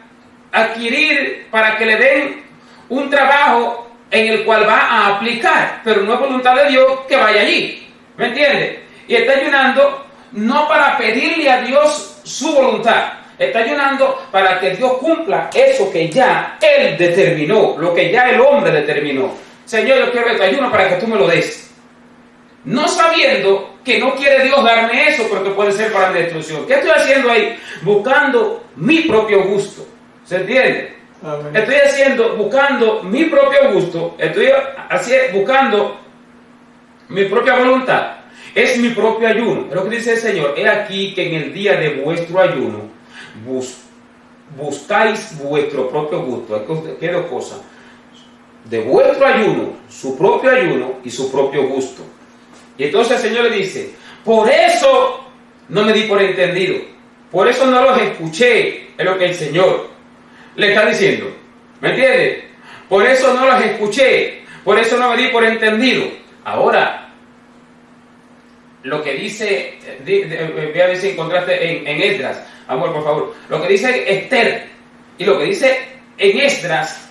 adquirir, para que le den un trabajo en el cual va a aplicar, pero no es voluntad de Dios que vaya allí, ¿me entiende? Y está ayunando no para pedirle a Dios su voluntad, está ayunando para que Dios cumpla eso que ya Él determinó, lo que ya el hombre determinó. Señor, yo quiero este ayuno para que tú me lo des, no sabiendo que no quiere Dios darme eso, pero que puede ser para mi destrucción. ¿Qué estoy haciendo ahí? Buscando mi propio gusto, ¿se entiende? Amén. Estoy buscando mi propio gusto, buscando mi propia voluntad, es mi propio ayuno. Es lo que dice el Señor, he aquí que en el día de vuestro ayuno buscáis vuestro propio gusto. ¿Qué dos cosas? De vuestro ayuno, su propio ayuno y su propio gusto. Y entonces el Señor le dice, por eso no me di por entendido, por eso no los escuché, es lo que el Señor le está diciendo, ¿me entiende? Por eso no los escuché, por eso no me di por entendido. Ahora, lo que dice, voy a ver si encontraste en Esdras, amor, por favor, lo que dice Esther y lo que dice en Esdras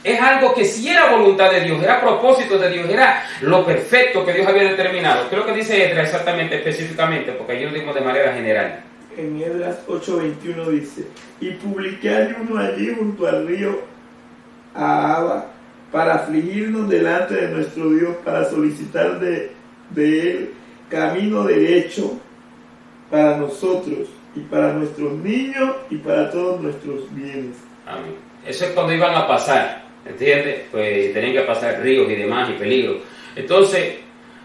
es algo que sí era voluntad de Dios, era propósito de Dios, era lo perfecto que Dios había determinado. ¿Qué es lo que dice Esdras exactamente, específicamente? Porque aquí lo dimos de manera general. En Esdras 8:21 dice, y publiqué ayuno allí junto al río Ahava para afligirnos delante de nuestro Dios, para solicitar de él camino derecho para nosotros y para nuestros niños y para todos nuestros bienes. Amén. Eso es cuando iban a pasar, ¿entiendes? Pues tenían que pasar ríos y demás y peligros. Entonces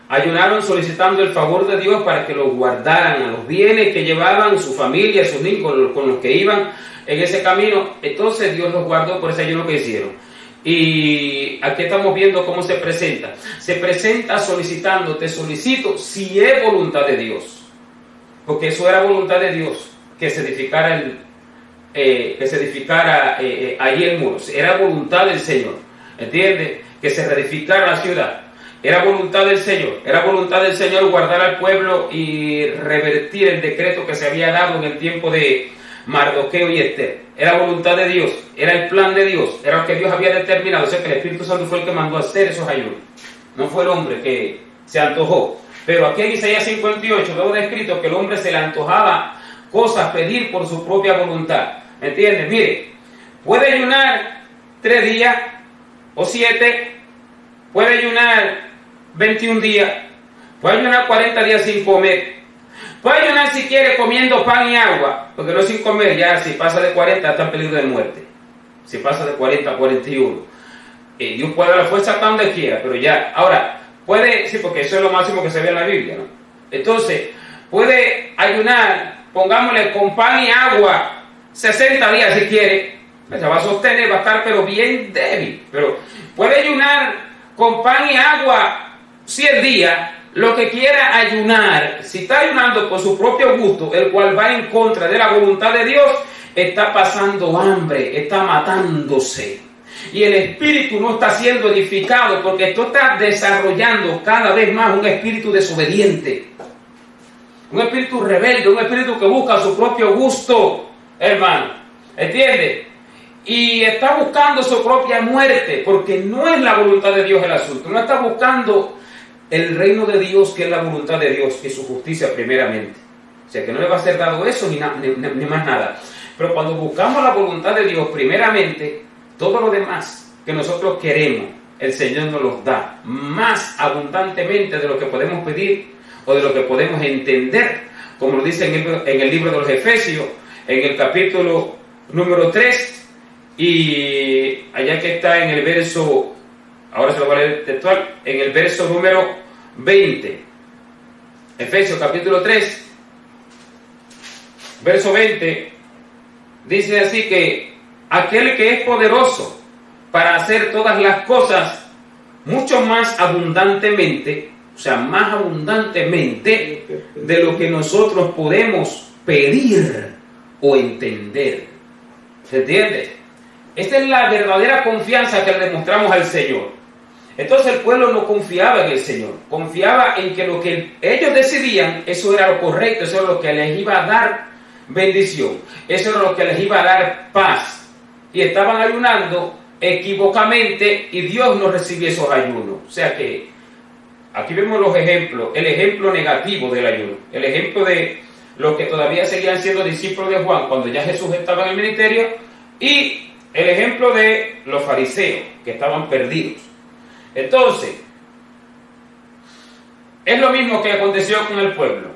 ayunaron solicitando el favor de Dios para que los guardaran a los bienes que llevaban su familia, sus niños, con los que iban en ese camino. Entonces Dios los guardó por ese ayuno que hicieron. Y aquí estamos viendo cómo se presenta. Se presenta solicitando, te solicito si es voluntad de Dios. Porque eso era voluntad de Dios, que se edificara allí el muro. Era voluntad del Señor, ¿entiendes? Que se reedificara la ciudad. Era voluntad del Señor guardar al pueblo y revertir el decreto que se había dado en el tiempo de Mardoqueo y Esther. Era voluntad de Dios, era el plan de Dios, era lo que Dios había determinado. O sea que el Espíritu Santo fue el que mandó a hacer esos ayunos, no fue el hombre que se antojó. Pero aquí en Isaías 58 veo descrito que el hombre se le antojaba cosas, pedir por su propia voluntad. ¿Me entiendes? Mire, puede ayunar 3 días o 7, puede ayunar 21 días, puede ayunar 40 días sin comer, puede ayunar si quiere comiendo pan y agua, porque no sin comer, ya si pasa de 40 está en peligro de muerte, si pasa de 40 a 41. Dios puede dar la fuerza hasta donde quiera, pero ya, ahora, puede, sí, porque eso es lo máximo que se ve en la Biblia, ¿no? Entonces, puede ayunar, pongámosle con pan y agua, 60 días si quiere, se va a sostener, va a estar pero bien débil, pero puede ayunar con pan y agua 100 días, lo que quiera ayunar. Si está ayunando por su propio gusto, el cual va en contra de la voluntad de Dios, está pasando hambre, está matándose. Y el espíritu no está siendo edificado porque tú estás desarrollando cada vez más un espíritu desobediente, un espíritu rebelde, un espíritu que busca su propio gusto, hermano, ¿entiendes? Y está buscando su propia muerte, porque no es la voluntad de Dios el asunto, no está buscando el reino de Dios, que es la voluntad de Dios, que es su justicia primeramente. O sea, que no le va a ser dado eso ni más nada. Pero cuando buscamos la voluntad de Dios primeramente, todo lo demás que nosotros queremos, el Señor nos los da más abundantemente de lo que podemos pedir o de lo que podemos entender, como lo dice en el libro de los Efesios, en el capítulo número 3, y allá que está en el verso, ahora se lo voy a leer textual, en el verso número 20, Efesios capítulo 3, verso 20, dice así que aquel que es poderoso para hacer todas las cosas mucho más abundantemente, o sea, más abundantemente de lo que nosotros podemos pedir o entender. ¿Se entiende? Esta es la verdadera confianza que le demostramos al Señor. Entonces el pueblo no confiaba en el Señor, confiaba en que lo que ellos decidían, eso era lo correcto, eso era lo que les iba a dar bendición, eso era lo que les iba a dar paz. Y estaban ayunando equivocamente y Dios no recibía esos ayunos. O sea que aquí vemos los ejemplos, el ejemplo negativo del ayuno, el ejemplo de los que todavía seguían siendo discípulos de Juan cuando ya Jesús estaba en el ministerio, y el ejemplo de los fariseos que estaban perdidos. Entonces, es lo mismo que aconteció con el pueblo.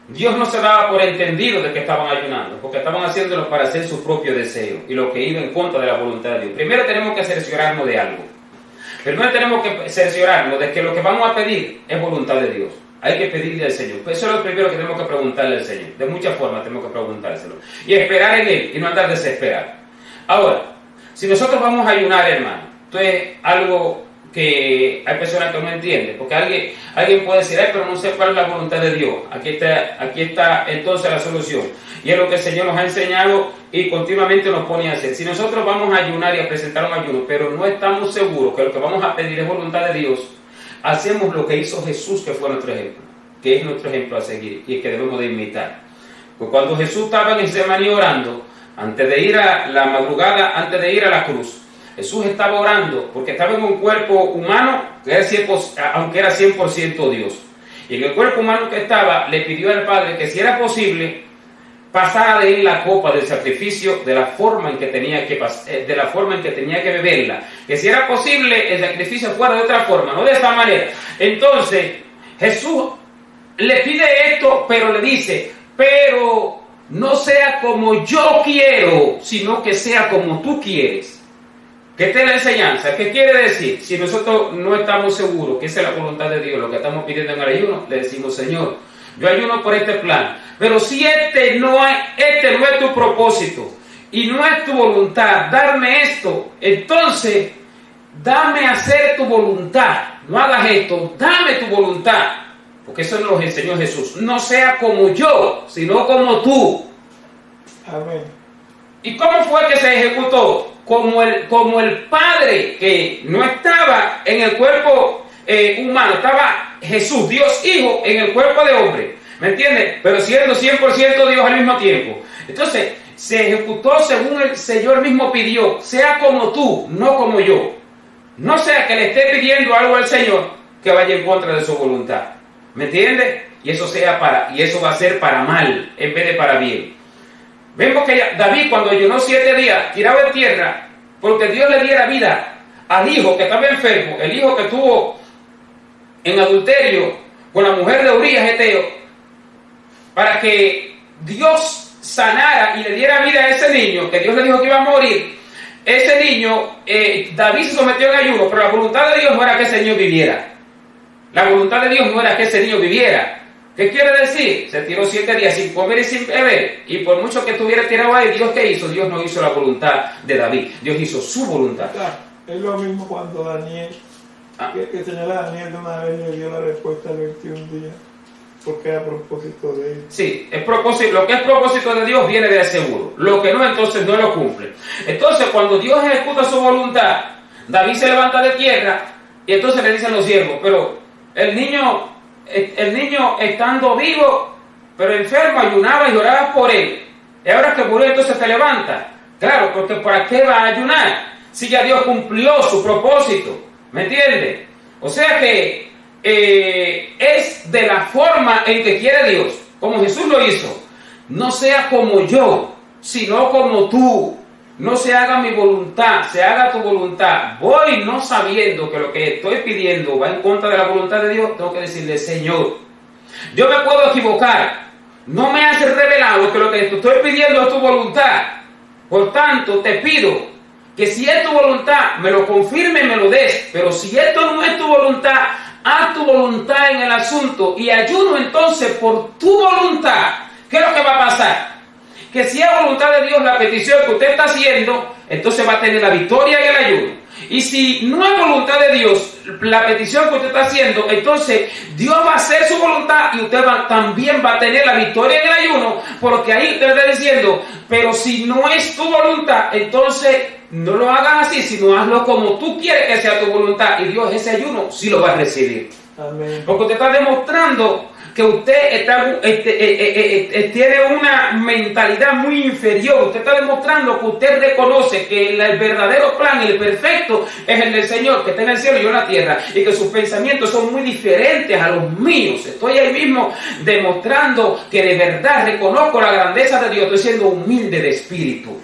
Dios no se daba por entendido de que estaban ayunando, porque estaban haciéndolo para hacer su propio deseo y lo que iba en contra de la voluntad de Dios. Primero tenemos que cerciorarnos de algo. Primero tenemos que cerciorarnos de que lo que vamos a pedir es voluntad de Dios. Hay que pedirle al Señor. Eso es lo primero que tenemos que preguntarle al Señor. De muchas formas tenemos que preguntárselo. Y esperar en Él y no andar desesperado. Ahora, si nosotros vamos a ayunar, hermano, esto es algo que hay personas que no entienden, porque alguien puede decir, ay, pero no sé cuál es la voluntad de Dios. Aquí está entonces la solución. Y es lo que el Señor nos ha enseñado y continuamente nos pone a hacer. Si nosotros vamos a ayunar y a presentar un ayuno, pero no estamos seguros que lo que vamos a pedir es voluntad de Dios, hacemos lo que hizo Jesús, que fue nuestro ejemplo, que es nuestro ejemplo a seguir y que debemos de imitar. Pues cuando Jesús estaba en Getsemaní orando, antes de ir a la madrugada, antes de ir a la cruz, Jesús estaba orando porque estaba en un cuerpo humano, que era 100%, aunque era 100% Dios. Y en el cuerpo humano que estaba, le pidió al Padre que si era posible, pasara de él la copa del sacrificio de la forma en que tenía que beberla. Que si era posible, el sacrificio fuera de otra forma, no de esta manera. Entonces, Jesús le pide esto, pero le dice, pero no sea como yo quiero, sino que sea como tú quieres. ¿Qué es la enseñanza? ¿Qué quiere decir? Si nosotros no estamos seguros que esa es la voluntad de Dios, lo que estamos pidiendo en el ayuno, le decimos, Señor, yo ayuno por este plan, pero si este no es tu propósito y no es tu voluntad, darme esto, entonces dame hacer tu voluntad, no hagas esto, dame tu voluntad, porque eso nos enseñó Jesús, no sea como yo, sino como tú. Amén. ¿Y cómo fue que se ejecutó? Como el Padre que no estaba en el cuerpo humano, estaba Jesús, Dios Hijo, en el cuerpo de hombre, ¿me entiendes? Pero siendo 100% Dios al mismo tiempo. Entonces, se ejecutó según el Señor mismo pidió, sea como tú, no como yo. No sea que le esté pidiendo algo al Señor que vaya en contra de su voluntad, ¿me entiendes? Y eso va a ser para mal en vez de para bien. Vemos que David, cuando ayunó 7 días, tirado en tierra, porque Dios le diera vida al hijo que estaba enfermo, el hijo que estuvo en adulterio con la mujer de Urías Eteo, para que Dios sanara y le diera vida a ese niño, que Dios le dijo que iba a morir. Ese niño, David se sometió en ayuno, pero la voluntad de Dios no era que ese niño viviera. La voluntad de Dios no era que ese niño viviera. ¿Qué quiere decir? Se tiró 7 días sin comer y sin beber, y por mucho que estuviera tirado ahí, ¿Dios qué hizo? Dios no hizo la voluntad de David, Dios hizo su voluntad. Claro, es lo mismo cuando Daniel, que señala Daniel de una vez le dio la respuesta al 21 días, porque era propósito de él. Sí, el propósito, lo que es propósito de Dios viene de seguro, lo que no, entonces no lo cumple. Entonces, cuando Dios ejecuta su voluntad, David se levanta de tierra, y entonces le dicen los siervos, pero el niño estando vivo, pero enfermo, ayunaba y lloraba por él. Y ahora que murió, entonces te levanta. Claro, porque ¿para qué va a ayunar? Si ya Dios cumplió su propósito. ¿Me entiendes? O sea que es de la forma en que quiere Dios, como Jesús lo hizo. No sea como yo, sino como tú. No se haga mi voluntad, se haga tu voluntad. Voy no sabiendo que lo que estoy pidiendo va en contra de la voluntad de Dios. Tengo que decirle, Señor, yo me puedo equivocar. No me has revelado que lo que te estoy pidiendo es tu voluntad. Por tanto, te pido que si es tu voluntad, me lo confirme y me lo des. Pero si esto no es tu voluntad, haz tu voluntad en el asunto. Y ayuno entonces por tu voluntad. ¿Qué es lo que va a pasar? Que si es voluntad de Dios la petición que usted está haciendo, entonces va a tener la victoria en el ayuno. Y si no es voluntad de Dios la petición que usted está haciendo, entonces Dios va a hacer su voluntad y usted también va a tener la victoria en el ayuno, porque ahí usted está diciendo, pero si no es tu voluntad, entonces no lo hagas así, sino hazlo como tú quieres que sea tu voluntad, y Dios ese ayuno sí lo va a recibir. Amén. Porque usted está demostrando que usted tiene una mentalidad muy inferior. Usted está demostrando que usted reconoce que el verdadero plan y el perfecto es el del Señor, que está en el cielo y yo en la tierra, y que sus pensamientos son muy diferentes a los míos. Estoy ahí mismo demostrando que de verdad reconozco la grandeza de Dios. Estoy siendo humilde de espíritu.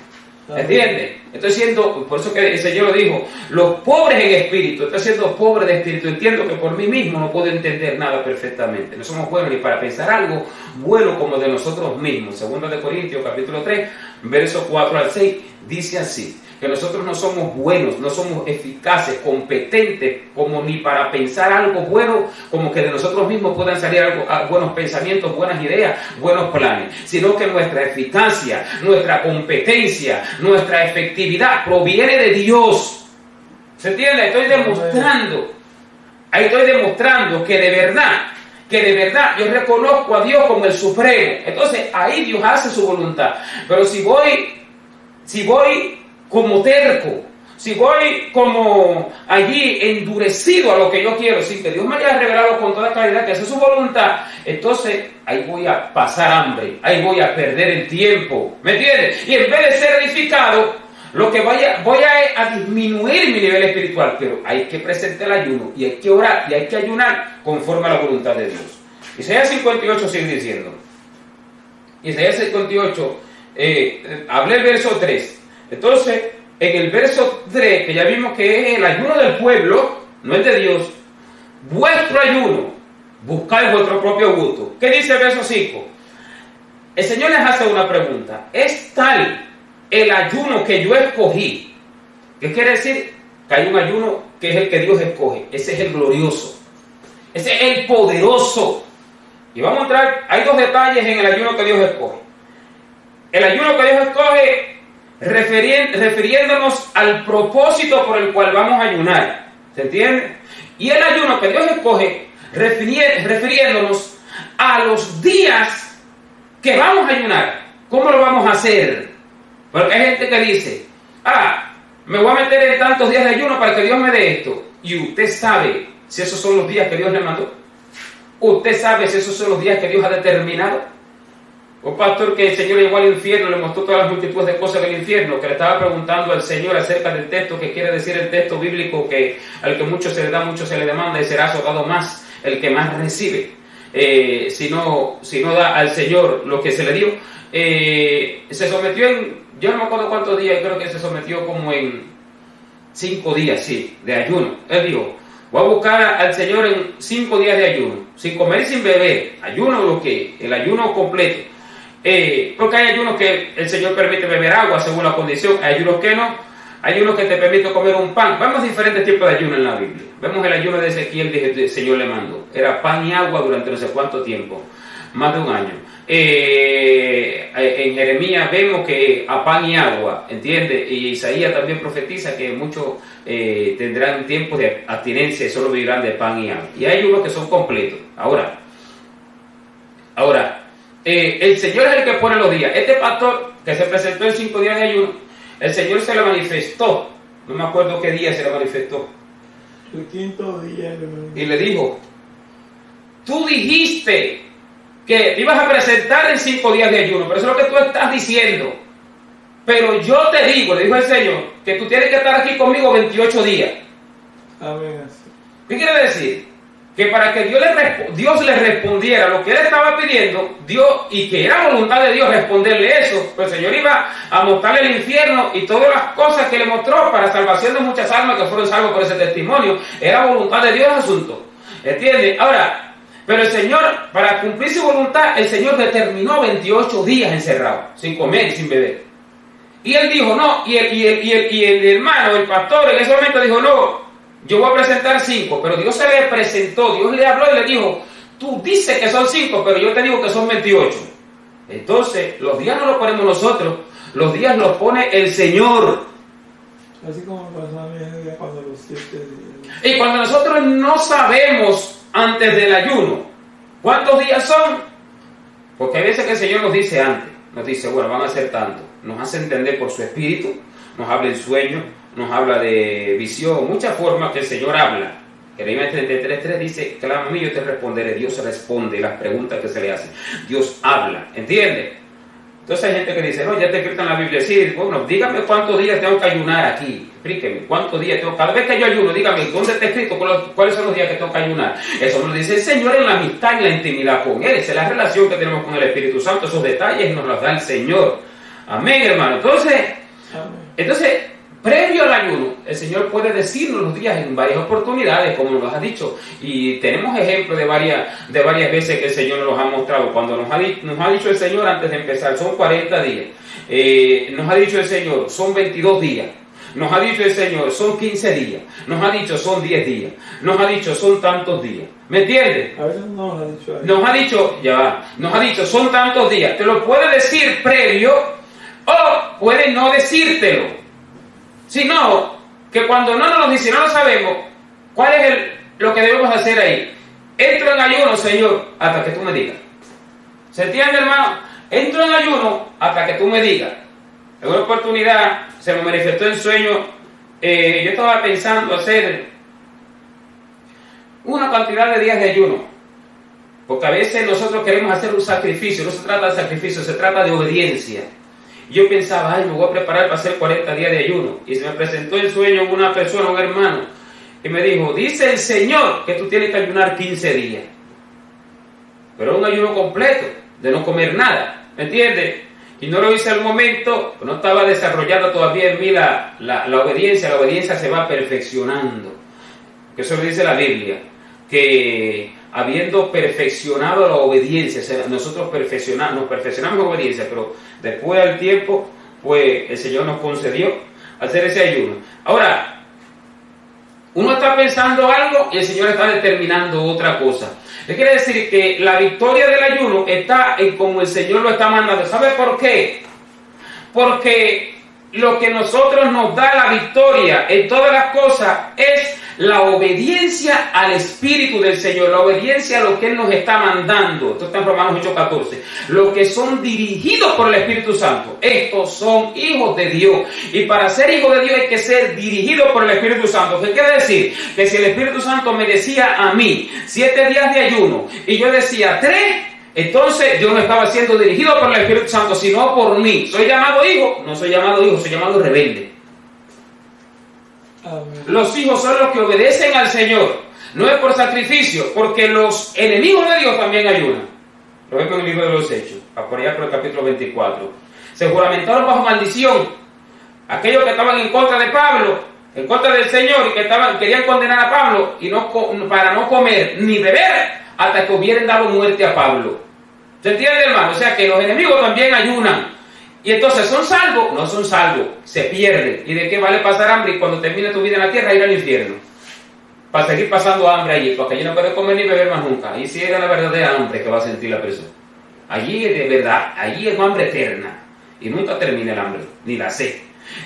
¿Entiendes? Estoy siendo, por eso que el Señor lo dijo, los pobres en espíritu. Estoy siendo pobre de espíritu. Entiendo que por mí mismo no puedo entender nada perfectamente. No somos buenos ni para pensar algo bueno como de nosotros mismos. 2 de Corintios capítulo 3, versos 4 al 6, dice así, que nosotros no somos buenos, no somos eficaces, competentes, como ni para pensar algo bueno, como que de nosotros mismos puedan salir buenos pensamientos, buenas ideas, buenos planes, sino que nuestra eficacia, nuestra competencia, nuestra efectividad proviene de Dios. ¿Se entiende? Estoy demostrando que de verdad yo reconozco a Dios como el supremo. Entonces ahí Dios hace su voluntad. Pero si voy como terco, si voy como allí endurecido a lo que yo quiero, sin que Dios me haya revelado con toda claridad que esa es su voluntad, entonces ahí voy a pasar hambre, ahí voy a perder el tiempo, ¿me entiendes? Y en vez de ser edificado, voy a disminuir mi nivel espiritual, pero hay que presentar el ayuno, y hay que orar, y hay que ayunar conforme a la voluntad de Dios. Isaías 58 sigue diciendo, Isaías 58, hablé el verso 3, entonces, en el verso 3, que ya vimos que es el ayuno del pueblo, no es de Dios, vuestro ayuno, buscáis vuestro propio gusto. ¿Qué dice el verso 5? El Señor les hace una pregunta. ¿Es tal el ayuno que yo escogí? ¿Qué quiere decir? Que hay un ayuno que es el que Dios escoge. Ese es el glorioso. Ese es el poderoso. Y vamos a entrar, hay 2 detalles en el ayuno que Dios escoge. El ayuno que Dios escoge refiriéndonos al propósito por el cual vamos a ayunar, ¿se entiende? Y el ayuno que Dios escoge refiriéndonos a los días que vamos a ayunar. ¿Cómo lo vamos a hacer? Porque hay gente que dice, me voy a meter en tantos días de ayuno para que Dios me dé esto. Y usted sabe si esos son los días que Dios le mandó. Usted sabe si esos son los días que Dios ha determinado. Un pastor que el Señor llevó al infierno, le mostró todas las multitudes de cosas del infierno, que le estaba preguntando al Señor acerca del texto, que quiere decir el texto bíblico, que al que mucho se le da, mucho se le demanda, y será azotado más el que más recibe, si no da al Señor lo que se le dio. Se sometió yo no me acuerdo cuántos días, creo que se sometió como en 5 días, sí, de ayuno. Él dijo, voy a buscar al Señor en 5 días de ayuno, sin comer y sin beber. Ayuno, el ayuno completo. Porque hay ayunos que el Señor permite beber agua según la condición, hay ayunos que no. Hay ayunos que te permiten comer un pan. Vemos diferentes tipos de ayuno en la Biblia. Vemos el ayuno de Ezequiel que el Señor le mandó. Era pan y agua durante no sé cuánto tiempo, más de un año. En Jeremías vemos que a pan y agua, ¿entiendes? Y Isaías también profetiza que muchos tendrán tiempos de abstinencia y solo vivirán de pan y agua. Y hay unos que son completos. Ahora, el Señor es el que pone los días. Este pastor que se presentó en 5 días de ayuno, el Señor se le manifestó. No me acuerdo qué día se le manifestó. El 5º día. Y le dijo, tú dijiste que te ibas a presentar en 5 días de ayuno, pero eso es lo que tú estás diciendo. Pero yo te digo, le dijo el Señor, que tú tienes que estar aquí conmigo 28 días. Amén. ¿Qué quiere decir? Que para que Dios le respondiera lo que él estaba pidiendo, y que era voluntad de Dios responderle eso, pues el Señor iba a mostrarle el infierno y todas las cosas que le mostró para salvación de muchas almas que fueron salvos por ese testimonio. Era voluntad de Dios el asunto. ¿Entiendes? Ahora, pero el Señor, para cumplir su voluntad, el Señor determinó 28 días encerrado, sin comer y sin beber. Y él dijo, no, y el hermano, el pastor, en ese momento dijo, no, yo voy a presentar 5, pero Dios se le presentó, Dios le habló y le dijo, tú dices que son 5, pero yo te digo que son 28. Entonces, los días no los ponemos nosotros, los días los pone el Señor. Así como pasó a mí cuando los 7 días. Y cuando nosotros no sabemos antes del ayuno cuántos días son, porque hay veces que el Señor nos dice antes, nos dice, bueno, van a ser tantos, nos hace entender por su espíritu, nos habla en sueño, nos habla de visión, muchas formas que el Señor habla. Jeremías 33:3 dice, clama a mí, yo te responderé. Dios responde las preguntas que se le hacen. Dios habla, ¿entiendes? Entonces hay gente que dice, no, ya está escrito en la Biblia. Sí, bueno, dígame cuántos días tengo que ayunar aquí. Explíqueme, cuántos días tengo. Cada vez que yo ayuno, dígame, ¿dónde está escrito? ¿Cuáles son los días que tengo que ayunar? Eso nos lo dice el Señor en la amistad, en la intimidad con Él. Esa es la relación que tenemos con el Espíritu Santo. Esos detalles nos los da el Señor. Amén, hermano. Entonces, previo al ayuno, el Señor puede decirnos los días en varias oportunidades, como nos ha dicho, y tenemos ejemplos de varias veces que el Señor nos los ha mostrado. Cuando nos ha dicho el Señor antes de empezar, son 40 días, nos ha dicho el Señor, son 22 días, nos ha dicho el Señor, son 15 días, nos ha dicho, son 10 días, nos ha dicho, son tantos días. ¿Me entiendes? A veces no nos ha dicho ahí. Nos ha dicho, son tantos días. Te lo puede decir previo o puede no decírtelo. Sino que cuando no nos lo dice, no lo sabemos, ¿cuál es lo que debemos hacer ahí? Entro en ayuno, Señor, hasta que tú me digas. ¿Se entiende, hermano? Entro en ayuno hasta que tú me digas. En una oportunidad se me manifestó en sueño, yo estaba pensando hacer una cantidad de días de ayuno. Porque a veces nosotros queremos hacer un sacrificio, no se trata de sacrificio, se trata de obediencia. Yo pensaba, me voy a preparar para hacer 40 días de ayuno. Y se me presentó en sueño una persona, un hermano, y me dijo, dice el Señor que tú tienes que ayunar 15 días. Pero un ayuno completo, de no comer nada, ¿me entiendes? Y no lo hice al momento, no estaba desarrollando todavía en mí la obediencia se va perfeccionando. Que eso lo dice la Biblia, que habiendo perfeccionado la obediencia, o sea, nosotros nos perfeccionamos en obediencia, pero después del tiempo, pues el Señor nos concedió hacer ese ayuno. Ahora, uno está pensando algo y el Señor está determinando otra cosa. ¿Qué quiere decir? Que la victoria del ayuno está en cómo el Señor lo está mandando. ¿Sabe por qué? Porque lo que nosotros nos da la victoria en todas las cosas es la obediencia al Espíritu del Señor, la obediencia a lo que Él nos está mandando. Esto está en Romanos 8:14. Los que son dirigidos por el Espíritu Santo, estos son hijos de Dios. Y para ser hijo de Dios hay que ser dirigido por el Espíritu Santo. ¿Qué quiere decir? Que si el Espíritu Santo me decía a mí 7 días de ayuno y yo decía 3, entonces yo no estaba siendo dirigido por el Espíritu Santo, sino por mí. ¿Soy llamado hijo? No soy llamado hijo, soy llamado rebelde. Amén. Los hijos son los que obedecen al Señor. No es por sacrificio, porque los enemigos de Dios también ayunan. Lo vemos en el libro de los Hechos, por allá por el capítulo 24. Se juramentaron bajo maldición. Aquellos que estaban en contra de Pablo en contra del Señor y que querían condenar a Pablo y para no comer ni beber hasta que hubieran dado muerte a Pablo. ¿Se entiende, hermano? O sea que los enemigos también ayunan. Y entonces, ¿son salvos? No son salvos, se pierden. ¿Y de qué vale pasar hambre y cuando termine tu vida en la tierra ir al infierno? Para seguir pasando hambre allí, porque allí no puede comer ni beber más nunca. Ahí sí era la verdadera hambre que va a sentir la persona. Allí es de verdad, allí es hambre eterna. Y nunca termina el hambre, ni la sed.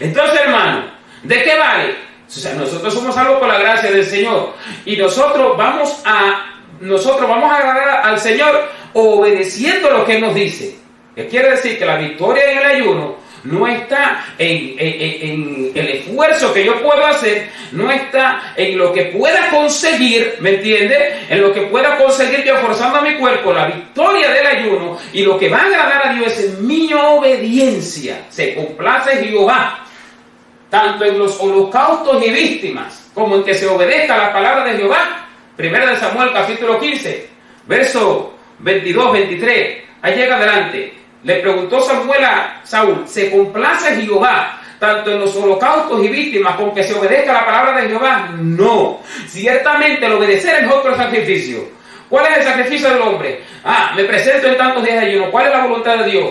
Entonces, hermano, ¿de qué vale? O sea, nosotros somos salvos por la gracia del Señor. Y nosotros vamos a agradar al Señor obedeciendo lo que Él nos dice. ¿Qué quiere decir? Que la victoria en el ayuno no está en el esfuerzo que yo puedo hacer, no está en lo que pueda conseguir, ¿me entiende? En lo que pueda conseguir yo forzando a mi cuerpo. La victoria del ayuno y lo que va a agradar a Dios es mi obediencia. Se complace Jehová, tanto en los holocaustos y víctimas, como en que se obedezca la palabra de Jehová. Primera de Samuel, capítulo 15, verso 22, 23. Ahí llega adelante. Le preguntó Samuel a Saúl, ¿se complace Jehová tanto en los holocaustos y víctimas con que se obedezca la palabra de Jehová? No. Ciertamente el obedecer es otro sacrificio. ¿Cuál es el sacrificio del hombre? Me presento en tantos días de ayuno. ¿Cuál es la voluntad de Dios?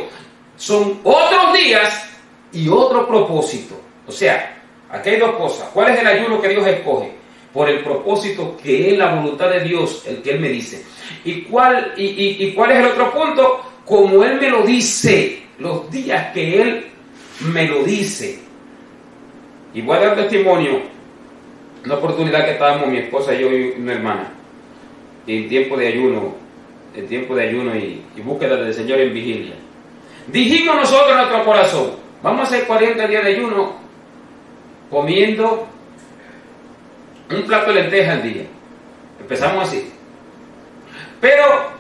Son otros días y otro propósito. O sea, aquí hay dos cosas. ¿Cuál es el ayuno que Dios escoge? Por el propósito que es la voluntad de Dios, el que Él me dice. ¿Y cuál es el otro punto? Como Él me lo dice, los días que Él me lo dice. Y voy a dar testimonio, una oportunidad que estábamos mi esposa y yo y una hermana, en tiempo de ayuno, y búsqueda del Señor en vigilia. Dijimos nosotros en nuestro corazón, vamos a hacer 40 días de ayuno comiendo un plato de lentejas al día. Empezamos así. Pero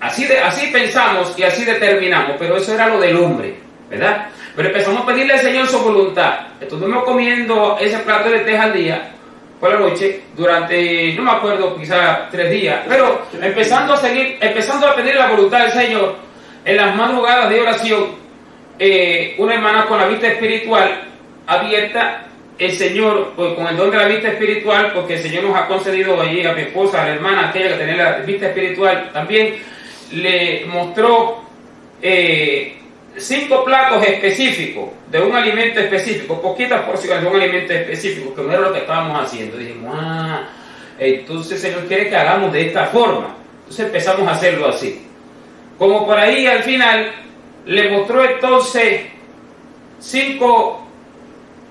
así pensamos y así determinamos, pero eso era lo del hombre, ¿verdad? Pero empezamos a pedirle al Señor su voluntad. Estuvimos comiendo ese plato de lentejas al día, por la noche, durante, no me acuerdo, quizás 3 días, pero empezando a pedir la voluntad del Señor, en las madrugadas de oración, una hermana con la vista espiritual abierta, el Señor, pues, con el don de la vista espiritual, porque el Señor nos ha concedido allí a mi esposa, a la hermana, aquella que tenía la vista espiritual, también le mostró 5 platos específicos de un alimento específico, poquitas porciones de un alimento específico, que no era lo que estábamos haciendo. Dijimos, entonces el Señor quiere que hagamos de esta forma. Entonces empezamos a hacerlo así. Como por ahí al final le mostró entonces 5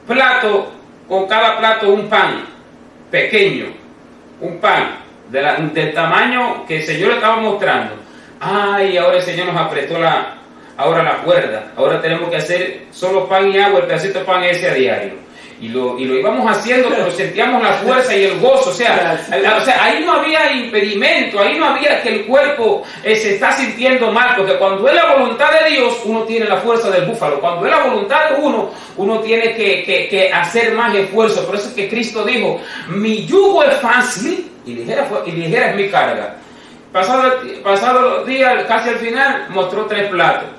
platos, con cada plato un pan pequeño, un pan del tamaño que el Señor le estaba mostrando. Ahora el Señor nos apretó la cuerda. Ahora tenemos que hacer solo pan y agua, el pedacito de pan ese a diario. Y lo íbamos haciendo, pero sentíamos la fuerza y el gozo. O sea, ahí no había impedimento, ahí no había que el cuerpo se está sintiendo mal, porque cuando es la voluntad de Dios, uno tiene la fuerza del búfalo. Cuando es la voluntad de uno tiene que hacer más esfuerzo. Por eso es que Cristo dijo, mi yugo es fácil y ligera es mi carga. Pasado los días, casi al final, mostró 3 platos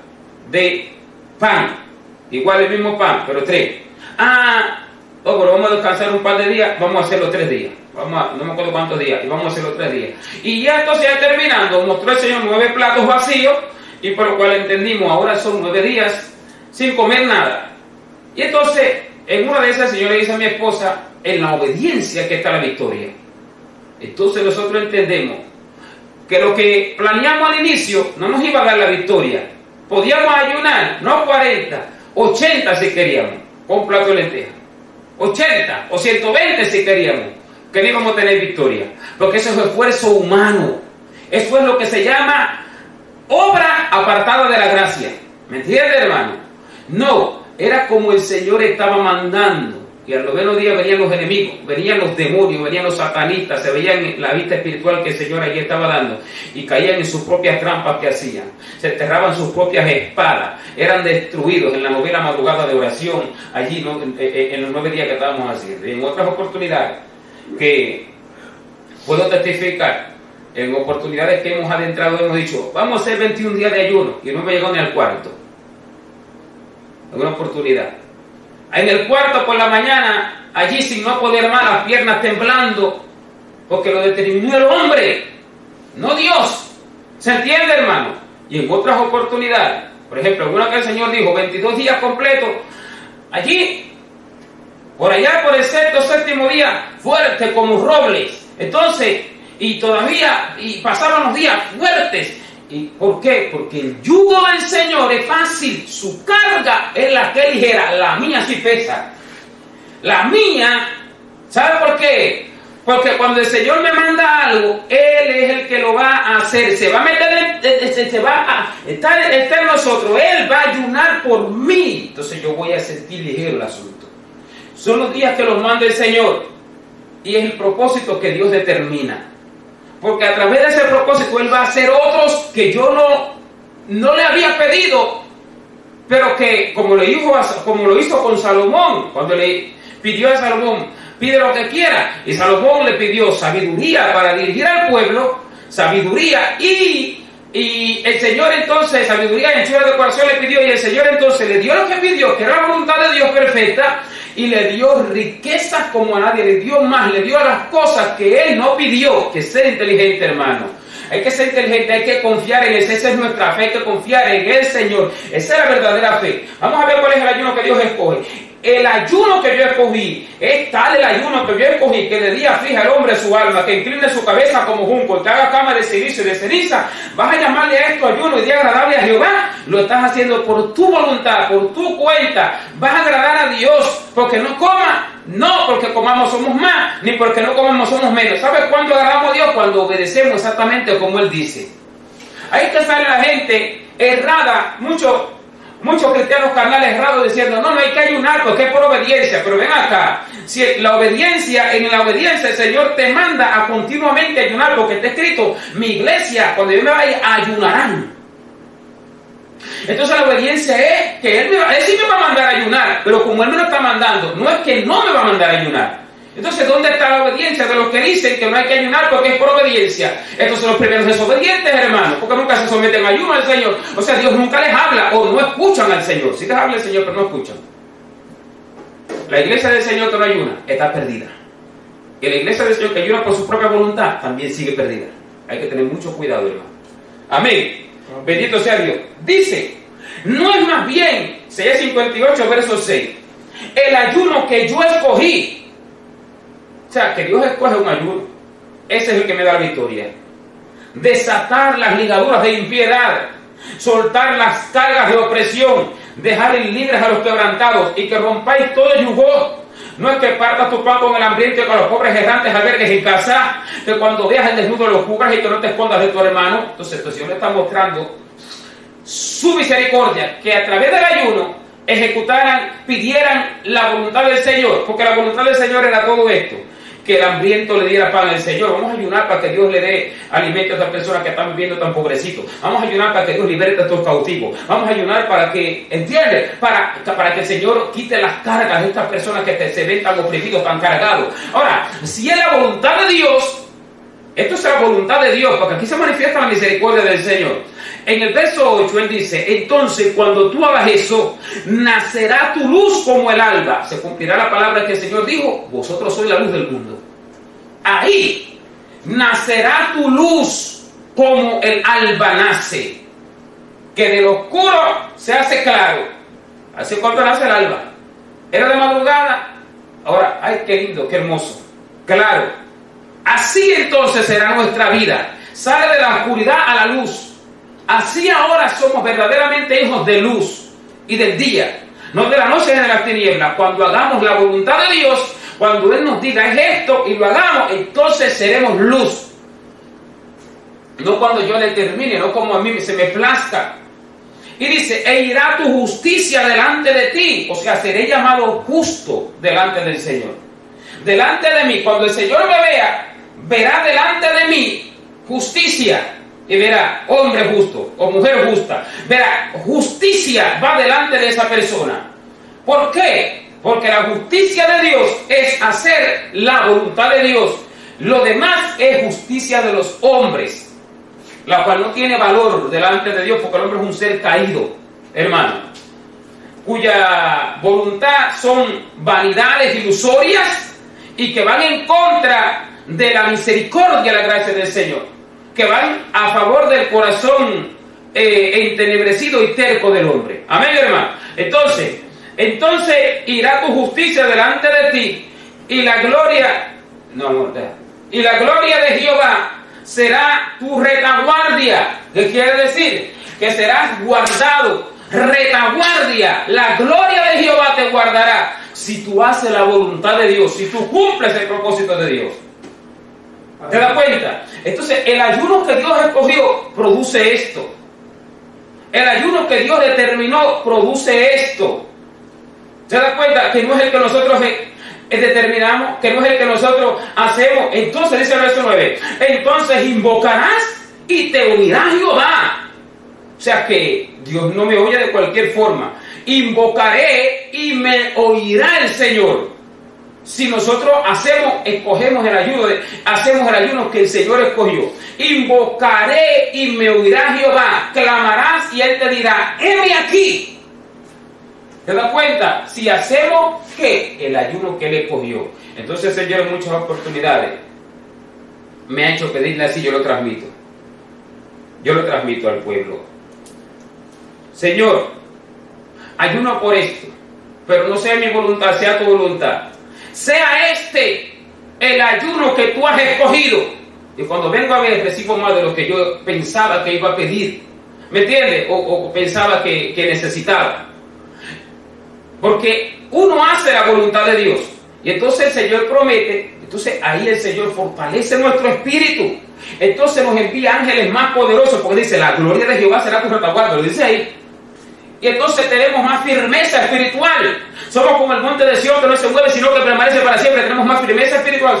de pan, igual el mismo pan, pero 3. Pero vamos a descansar un par de días, vamos a hacerlo 3 días. No me acuerdo cuántos días, y vamos a hacerlo 3 días. Y ya entonces, ya terminando, mostró el Señor 9 platos vacíos, y por lo cual entendimos, ahora son 9 días sin comer nada. Y entonces, en una de esas, el Señor le dice a mi esposa, en la obediencia que está la victoria. Entonces nosotros entendemos que lo que planeamos al inicio no nos iba a dar la victoria. Podíamos ayunar, no 40, 80 si queríamos, con un plato de lentejas. 80 o 120 si queríamos, que no íbamos a tener victoria. Porque eso es esfuerzo humano. Eso es lo que se llama obra apartada de la gracia. ¿Me entiendes, hermano? No, era como el Señor estaba mandando. Y al 9º día venían los enemigos, venían los demonios, venían los satanistas, se veían en la vista espiritual que el Señor allí estaba dando y caían en sus propias trampas que hacían, se enterraban sus propias espadas, eran destruidos en la 9ª madrugada de oración, allí en los 9 días que estábamos haciendo. Y en otras oportunidades que puedo testificar, en oportunidades que hemos adentrado, hemos dicho, vamos a hacer 21 días de ayuno y no me llegó ni al cuarto. En una oportunidad. En el cuarto por la mañana allí sin no poder más, las piernas temblando, porque lo determinó el hombre, no Dios. ¿Se entiende, hermano? Y en otras oportunidades, por ejemplo, en una que el Señor dijo 22 días completos, allí, por allá por el sexto, séptimo día, fuerte como robles. Entonces, y pasaban los días fuertes. ¿Y por qué? Porque el yugo del Señor es fácil, su carga es la que es ligera, la mía sí pesa. La mía, ¿sabe por qué? Porque cuando el Señor me manda algo, Él es el que lo va a hacer, se va a meter, está en nosotros, Él va a ayunar por mí, entonces yo voy a sentir ligero el asunto. Son los días que los manda el Señor y es el propósito que Dios determina. Porque a través de ese propósito Él va a hacer otros que yo no le había pedido, pero que como lo hizo con Salomón, cuando le pidió a Salomón, pide lo que quiera, y Salomón le pidió sabiduría para dirigir al pueblo, sabiduría, y el Señor entonces, sabiduría y anchura de corazón le pidió, y el Señor entonces le dio lo que pidió, que era la voluntad de Dios perfecta, y le dio riquezas como a nadie, le dio más, le dio las cosas que Él no pidió. Que ser inteligente, hermano. Hay que ser inteligente, hay que confiar en Él, esa es nuestra fe, hay que confiar en el Señor, esa es la verdadera fe. Vamos a ver cuál es el ayuno que Dios escoge. El ayuno que yo escogí, es tal el ayuno que yo escogí, que de día fija el hombre su alma, que incline su cabeza como junco, que haga cama de silicio y de ceniza. Vas a llamarle a esto ayuno y día agradable a Jehová. Lo estás haciendo por tu voluntad, por tu cuenta. Vas a agradar a Dios, porque no comas, no porque comamos somos más, ni porque no comamos somos menos. ¿Sabes cuándo agradamos a Dios? Cuando obedecemos exactamente como Él dice. Ahí te sale la gente errada, muchos cristianos carnales errados diciendo, no hay que ayunar porque es por obediencia. Pero ven acá, si en la obediencia el Señor te manda a continuamente ayunar, porque está escrito, mi iglesia, cuando yo me vaya, ayunarán. Entonces la obediencia es que Él sí me va a mandar a ayunar, pero como Él me lo está mandando, no es que no me va a mandar a ayunar. Entonces, ¿dónde está la obediencia de los que dicen que no hay que ayunar porque es por obediencia? Estos son los primeros desobedientes, hermanos, porque nunca se someten a ayuno al Señor. O sea, Dios nunca les habla o no escuchan al Señor. Sí les habla el Señor, pero no escuchan. La iglesia del Señor que no ayuna está perdida. Y la iglesia del Señor que ayuna por su propia voluntad también sigue perdida. Hay que tener mucho cuidado, hermano. Amén. Bendito sea Dios. Dice, no es más bien, Isaías 58, verso 6, el ayuno que yo escogí. O sea, que Dios escoge un ayuno. Ese es el que me da la victoria. Desatar las ligaduras de impiedad, soltar las cargas de opresión, dejar libres a los quebrantados y que rompáis todo yugo. No es que partas tu pan con el hambriento y con los pobres errantes albergues en casa, que cuando veas el desnudo lo cubras y que no te escondas de tu hermano. Entonces el Señor le está mostrando su misericordia, que a través del ayuno pidieran la voluntad del Señor, porque la voluntad del Señor era todo esto, que el hambriento le diera pan al Señor. Vamos a ayunar para que Dios le dé alimento a estas personas que están viviendo tan pobrecitos. Vamos a ayunar para que Dios libere a estos cautivos. Vamos a ayunar para que, ¿entiendes? Para que el Señor quite las cargas de estas personas que se ven tan oprimidos, tan cargados. Ahora, si es la voluntad de Dios, esto es la voluntad de Dios, porque aquí se manifiesta la misericordia del Señor. En el verso 8 Él dice, entonces cuando tú hagas eso, nacerá tu luz como el alba. Se cumplirá la palabra que el Señor dijo, vosotros sois la luz del mundo. Ahí nacerá tu luz como el alba nace, que del oscuro se hace claro. Así cuando nace el alba. Era de madrugada, ahora, ay, qué lindo, qué hermoso, claro. Así entonces será nuestra vida, sale de la oscuridad a la luz. Así ahora somos verdaderamente hijos de luz y del día, no de la noche ni de las tinieblas. Cuando hagamos la voluntad de Dios, cuando Él nos diga es esto y lo hagamos, entonces seremos luz. No cuando yo le termine, no como a mí se me plazca. Y dice, e irá tu justicia delante de ti, o sea, seré llamado justo delante del Señor. Delante de mí, cuando el Señor me vea, verá delante de mí justicia. Y verá, hombre justo o mujer justa, verá, justicia va delante de esa persona. ¿Por qué? Porque la justicia de Dios es hacer la voluntad de Dios. Lo demás es justicia de los hombres, la cual no tiene valor delante de Dios, porque el hombre es un ser caído, hermano. cuya voluntad son vanidades ilusorias y que van en contra de la misericordia y la gracia del Señor, que van a favor del corazón entenebrecido y terco del hombre. Amén, hermano. Entonces irá tu justicia delante de ti y la gloria de Jehová será tu retaguardia. ¿Qué quiere decir? Que serás guardado, retaguardia. La gloria de Jehová te guardará si tú haces la voluntad de Dios, si tú cumples el propósito de Dios. ¿Te das cuenta? Entonces, el ayuno que Dios escogió produce esto. El ayuno que Dios determinó produce esto. ¿Se das cuenta? Que no es el que nosotros determinamos, que no es el que nosotros hacemos. Entonces dice el verso 9, entonces invocarás y te oirá Jehová. O sea que Dios no me oye de cualquier forma. Invocaré y me oirá el Señor. Si nosotros escogemos el ayuno, hacemos el ayuno que el Señor escogió. Invocaré y me oirá Jehová. Clamarás y Él te dirá, heme aquí. ¿Te das cuenta? Si hacemos ¿qué? El ayuno que Él escogió. Entonces el Señor en muchas oportunidades me ha hecho pedirle así, yo lo transmito. Yo lo transmito al pueblo. Señor, ayuno por esto, pero no sea mi voluntad, sea tu voluntad. Sea este el ayuno que tú has escogido. Y cuando vengo a ver, recibo más de lo que yo pensaba que iba a pedir. ¿Me entiendes? O pensaba que necesitaba. Porque uno hace la voluntad de Dios. Y entonces el Señor promete. Entonces ahí el Señor fortalece nuestro espíritu. Entonces nos envía ángeles más poderosos. Porque dice, la gloria de Jehová será tu retaguardia. Lo dice ahí. Y entonces tenemos más firmeza espiritual. Somos como el monte de Sión que no se mueve, sino que permanece para siempre. Tenemos más firmeza espiritual.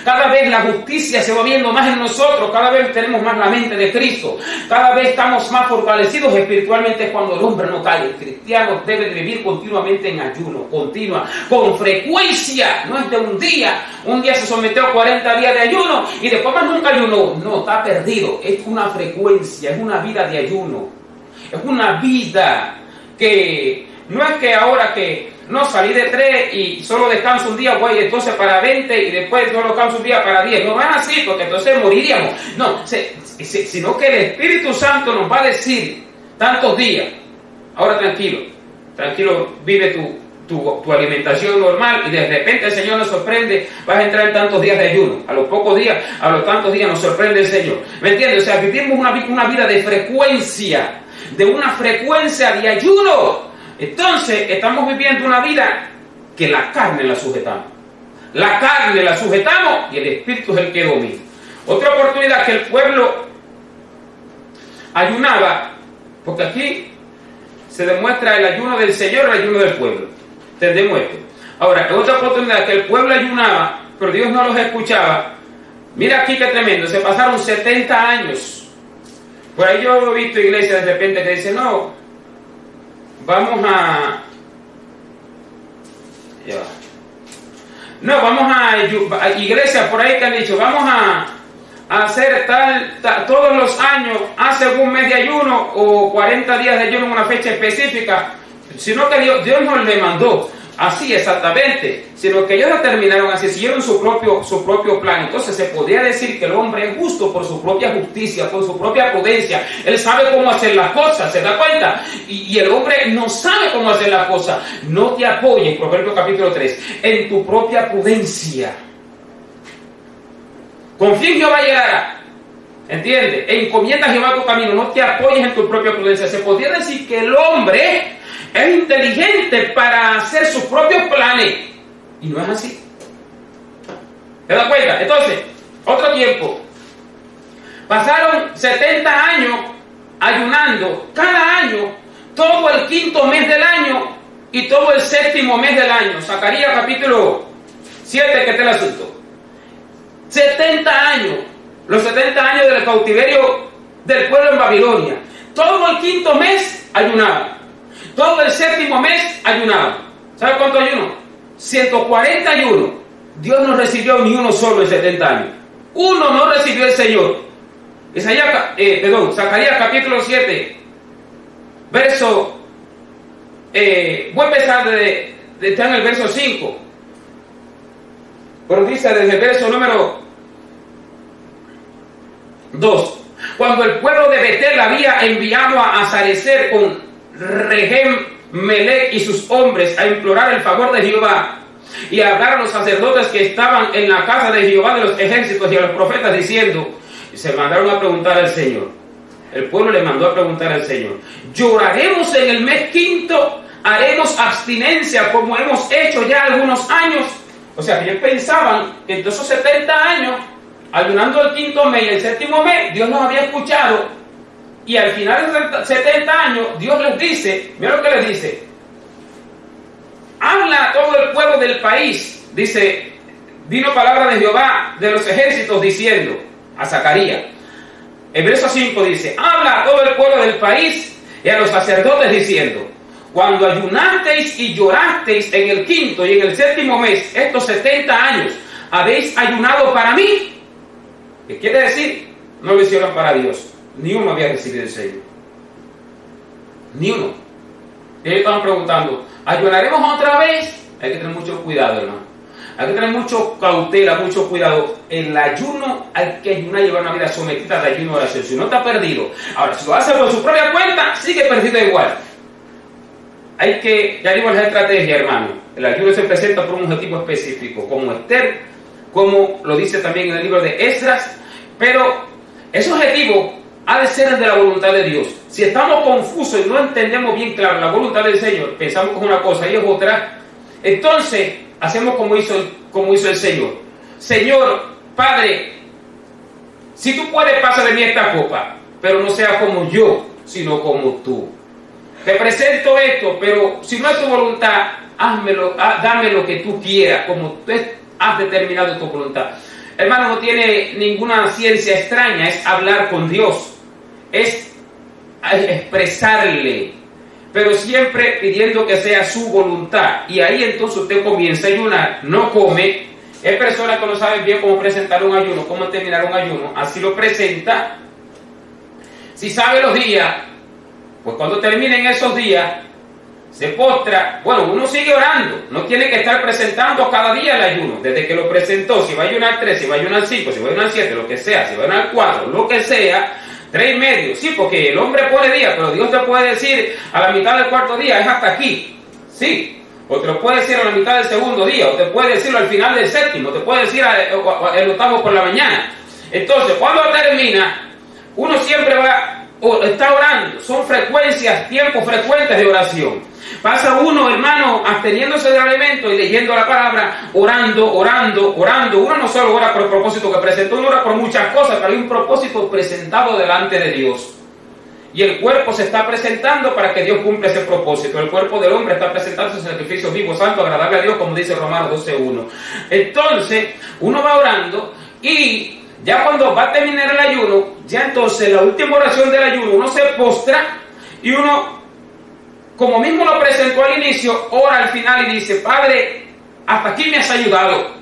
Cada vez la justicia se va viendo más en nosotros. Cada vez tenemos más la mente de Cristo. Cada vez estamos más fortalecidos espiritualmente. Es cuando el hombre no cae. El cristiano debe de vivir continuamente en ayuno, continua, con frecuencia. No es de un día. Un día se sometió a 40 días de ayuno y después más nunca ayunó. No, está perdido. Es una frecuencia, es una vida de ayuno. Es una vida que no es que ahora que no salí de 3 y solo descanso un día, voy entonces para 20 y después solo descanso un día para 10. No es así, porque entonces moriríamos. No, sino que el Espíritu Santo nos va a decir tantos días. Ahora tranquilo, vive tu alimentación normal y de repente el Señor nos sorprende, vas a entrar en tantos días de ayuno. A los pocos días, a los tantos días nos sorprende el Señor. ¿Me entiendes? O sea, vivimos una vida de frecuencia. De una frecuencia de ayuno. Entonces estamos viviendo una vida que la carne la sujetamos. La carne la sujetamos y el Espíritu es el que domina. Otra oportunidad que el pueblo ayunaba, porque aquí se demuestra el ayuno del Señor, el ayuno del pueblo. Te demuestro. Ahora, otra oportunidad que el pueblo ayunaba, pero Dios no los escuchaba. Mira aquí qué tremendo, se pasaron 70 años. Por ahí yo he visto iglesias de repente que dicen, no, vamos a iglesias por ahí que han dicho, vamos a hacer tal, todos los años, hace un mes de ayuno o 40 días de ayuno en una fecha específica, sino que Dios no le mandó así exactamente, sino que ellos determinaron así, siguieron su propio plan. Entonces se podría decir que el hombre es justo por su propia justicia, por su propia prudencia. Él sabe cómo hacer las cosas, ¿se da cuenta? Y el hombre no sabe cómo hacer las cosas. No te apoyes, Proverbios capítulo 3, en tu propia prudencia. Confía en Jehová y llegará. ¿Entiendes? Encomienda a Jehová tu camino, no te apoyes en tu propia prudencia. Se podría decir que el hombre es inteligente para hacer sus propios planes. Y no es así. ¿Te das cuenta? Entonces, otro tiempo. Pasaron 70 años ayunando. Cada año, todo el 5º mes del año y todo el 7º mes del año. Zacarías capítulo 7, que está el asunto. 70 años. Los 70 años del cautiverio del pueblo en Babilonia. Todo el 5º mes ayunaban. Todo el 7º mes ayunaban. ¿Sabe cuánto ayuno? 140 ayunos. Dios no recibió ni uno solo en 70 años. Uno no recibió el Señor. Zacarías capítulo 7, verso voy a empezar está en el verso 5, pero dice desde el verso número 2: cuando el pueblo de Betel había enviado a Sarecer con Regem, Melech y sus hombres a implorar el favor de Jehová y a hablar a los sacerdotes que estaban en la casa de Jehová de los ejércitos y a los profetas diciendo, y se mandaron a preguntar al Señor. El pueblo le mandó a preguntar al Señor: ¿lloraremos en el mes quinto? ¿Haremos abstinencia como hemos hecho ya algunos años? O sea, que ellos pensaban que en esos 70 años, ayunando el quinto mes y el séptimo mes, Dios nos había escuchado. Y al final de 70 años, Dios les dice, mira lo que les dice: habla a todo el pueblo del país. Dice, vino palabra de Jehová de los ejércitos diciendo a Zacarías. El verso 5 dice: habla a todo el pueblo del país y a los sacerdotes diciendo, cuando ayunasteis y llorasteis en el quinto y en el séptimo mes, estos 70 años, ¿habéis ayunado para mí? ¿Qué quiere decir? No lo hicieron para Dios. Ni uno había recibido el Señor. Ni uno. Y ellos estaban preguntando, ¿ayunaremos otra vez? Hay que tener mucho cuidado, hermano. Hay que tener mucho cautela, mucho cuidado. El ayuno hay que ayunar, llevar una vida sometida de ayuno y oración. Si no, está perdido. Ahora, si lo hace por su propia cuenta, sigue perdido igual. Hay que, ya digo, la estrategia, hermano. El ayuno se presenta por un objetivo específico, como Esther, como lo dice también en el libro de Esdras, pero ese objetivo ha de ser el de la voluntad de Dios. Si estamos confusos y no entendemos bien claro la voluntad del Señor, pensamos que es una cosa y es otra, entonces hacemos como hizo el Señor. Señor, Padre, si tú puedes, pasa de mí esta copa, pero no sea como yo, sino como tú. Te presento esto, pero si no es tu voluntad, dame lo que tú quieras, como tú has determinado tu voluntad. Hermano, no tiene ninguna ciencia extraña, es hablar con Dios, es expresarle, pero siempre pidiendo que sea su voluntad. Y ahí entonces usted comienza a ayunar, no come. Hay personas que no saben bien cómo presentar un ayuno, cómo terminar un ayuno, así lo presenta. Si sabe los días, pues cuando terminen esos días, se postra. Bueno, uno sigue orando, no tiene que estar presentando cada día el ayuno, desde que lo presentó. Si va a ayunar 3, si va a ayunar 5, si va a ayunar 7, lo que sea, si va a ayunar 4, lo que sea, 3 y medio, sí, porque el hombre pone día, pero Dios te puede decir a la mitad del cuarto día, es hasta aquí, sí, o te lo puede decir a la mitad del segundo día, o te puede decirlo al final del séptimo, te puede decir el octavo por la mañana. Entonces, cuando termina, uno siempre está orando, son frecuencias, tiempos frecuentes de oración. Pasa uno, hermano, absteniéndose del alimento y leyendo la palabra, orando. Uno no solo ora por el propósito que presentó, uno ora por muchas cosas, pero hay un propósito presentado delante de Dios. Y el cuerpo se está presentando para que Dios cumpla ese propósito. El cuerpo del hombre está presentando su sacrificio vivo, santo, agradable a Dios, como dice Romanos 12:1. Entonces, uno va orando y ya cuando va a terminar el ayuno, ya entonces la última oración del ayuno, uno se postra y uno, como mismo lo presentó al inicio, ora al final y dice: Padre, hasta aquí me has ayudado,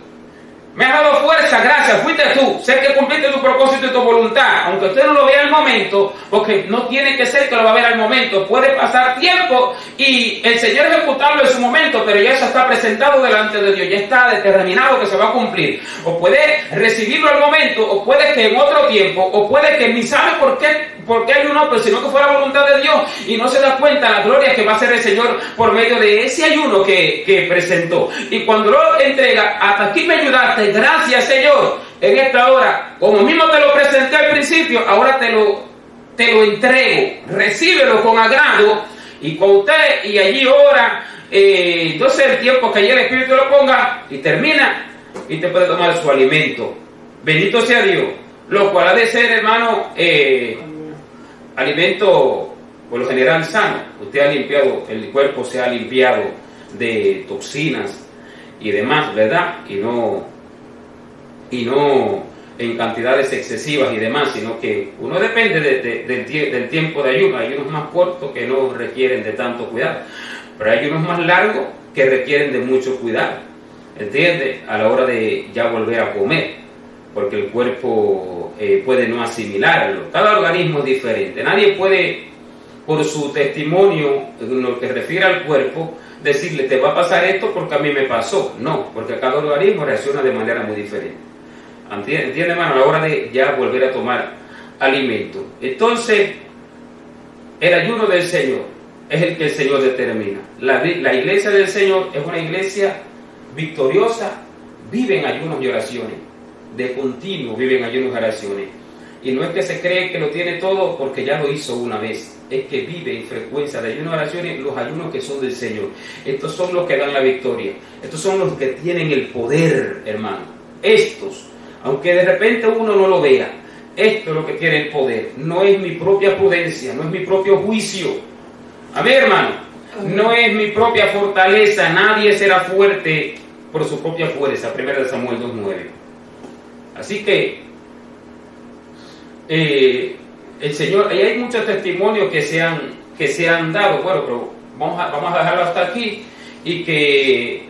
me has dado fuerza, gracias, fuiste tú, sé que cumpliste tu propósito y tu voluntad, aunque usted no lo vea al momento, porque no tiene que ser que lo va a ver al momento, puede pasar tiempo y el Señor ejecutarlo en su momento, pero ya eso está presentado delante de Dios, ya está determinado que se va a cumplir, o puede recibirlo al momento, o puede que en otro tiempo, o puede que ni sabe por qué hay un hombre, sino que fue la voluntad de Dios y no se da cuenta la gloria que va a hacer el Señor por medio de ese ayuno que presentó. Y cuando lo entrega, hasta aquí me ayudaste, gracias Señor, en esta hora, como mismo te lo presenté al principio, ahora te lo entrego, recíbelo con agrado y con usted, y allí ora, entonces el tiempo que allí el Espíritu lo ponga y termina y te puede tomar su alimento. Bendito sea Dios, lo cual ha de ser, hermano, alimento por lo general sano. Usted ha limpiado, el cuerpo se ha limpiado de toxinas y demás, ¿verdad? Y no en cantidades excesivas y demás, sino que uno depende del tiempo de ayuno. Hay unos más cortos que no requieren de tanto cuidado, pero hay unos más largos que requieren de mucho cuidado, ¿entiende? A la hora de ya volver a comer, porque el cuerpo puede no asimilarlo. Cada organismo es diferente. Nadie puede por su testimonio en lo que refiere al cuerpo, decirle, te va a pasar esto porque a mí me pasó. No, porque cada organismo reacciona de manera muy diferente. ¿Entiende, hermano? A la hora de ya volver a tomar alimento. Entonces, el ayuno del Señor es el que el Señor determina. La iglesia del Señor es una iglesia victoriosa, vive en ayunos y oraciones. De continuo vive en ayunos y oraciones. Y no es que se cree que lo tiene todo porque ya lo hizo una vez. Es que vive en frecuencia de ayunos y oraciones los ayunos que son del Señor. Estos son los que dan la victoria. Estos son los que tienen el poder, hermano. Estos, aunque de repente uno no lo vea, esto es lo que tiene el poder. No es mi propia prudencia, no es mi propio juicio. Amén, hermano. No es mi propia fortaleza. Nadie será fuerte por su propia fuerza. 1 Samuel 2:9. Así que el Señor, y hay muchos testimonios que se han dado. Bueno, pero vamos a dejarlo hasta aquí y que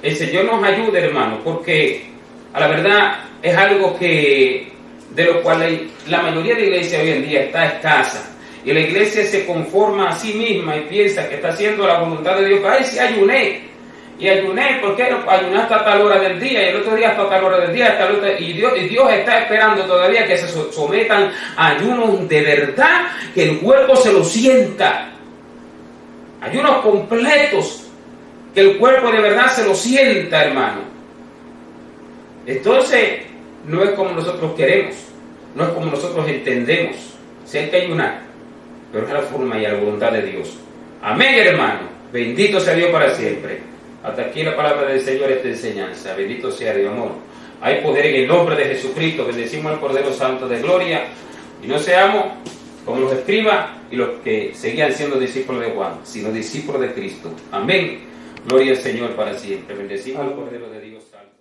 el Señor nos ayude, hermano, porque a la verdad es algo que de lo cual la mayoría de la iglesia hoy en día está escasa, y la iglesia se conforma a sí misma y piensa que está haciendo la voluntad de Dios. Ay, sí, ayuné, ¿por qué ayuné hasta tal hora del día? Y el otro día hasta tal hora del día, hasta el otro, y Dios está esperando todavía que se sometan a ayunos de verdad, que el cuerpo se lo sienta. Ayunos completos, que el cuerpo de verdad se lo sienta, hermano. Entonces, no es como nosotros queremos, no es como nosotros entendemos. Si hay que ayunar, pero es la forma y la voluntad de Dios. Amén, hermano. Bendito sea Dios para siempre. Hasta aquí la palabra del Señor, esta enseñanza. Bendito sea Dios, amor. Hay poder en el nombre de Jesucristo. Bendecimos al Cordero Santo de Gloria. Y no seamos como los escribas y los que seguían siendo discípulos de Juan, sino discípulos de Cristo. Amén. Gloria al Señor para siempre. Bendecimos al Cordero de Dios Santo.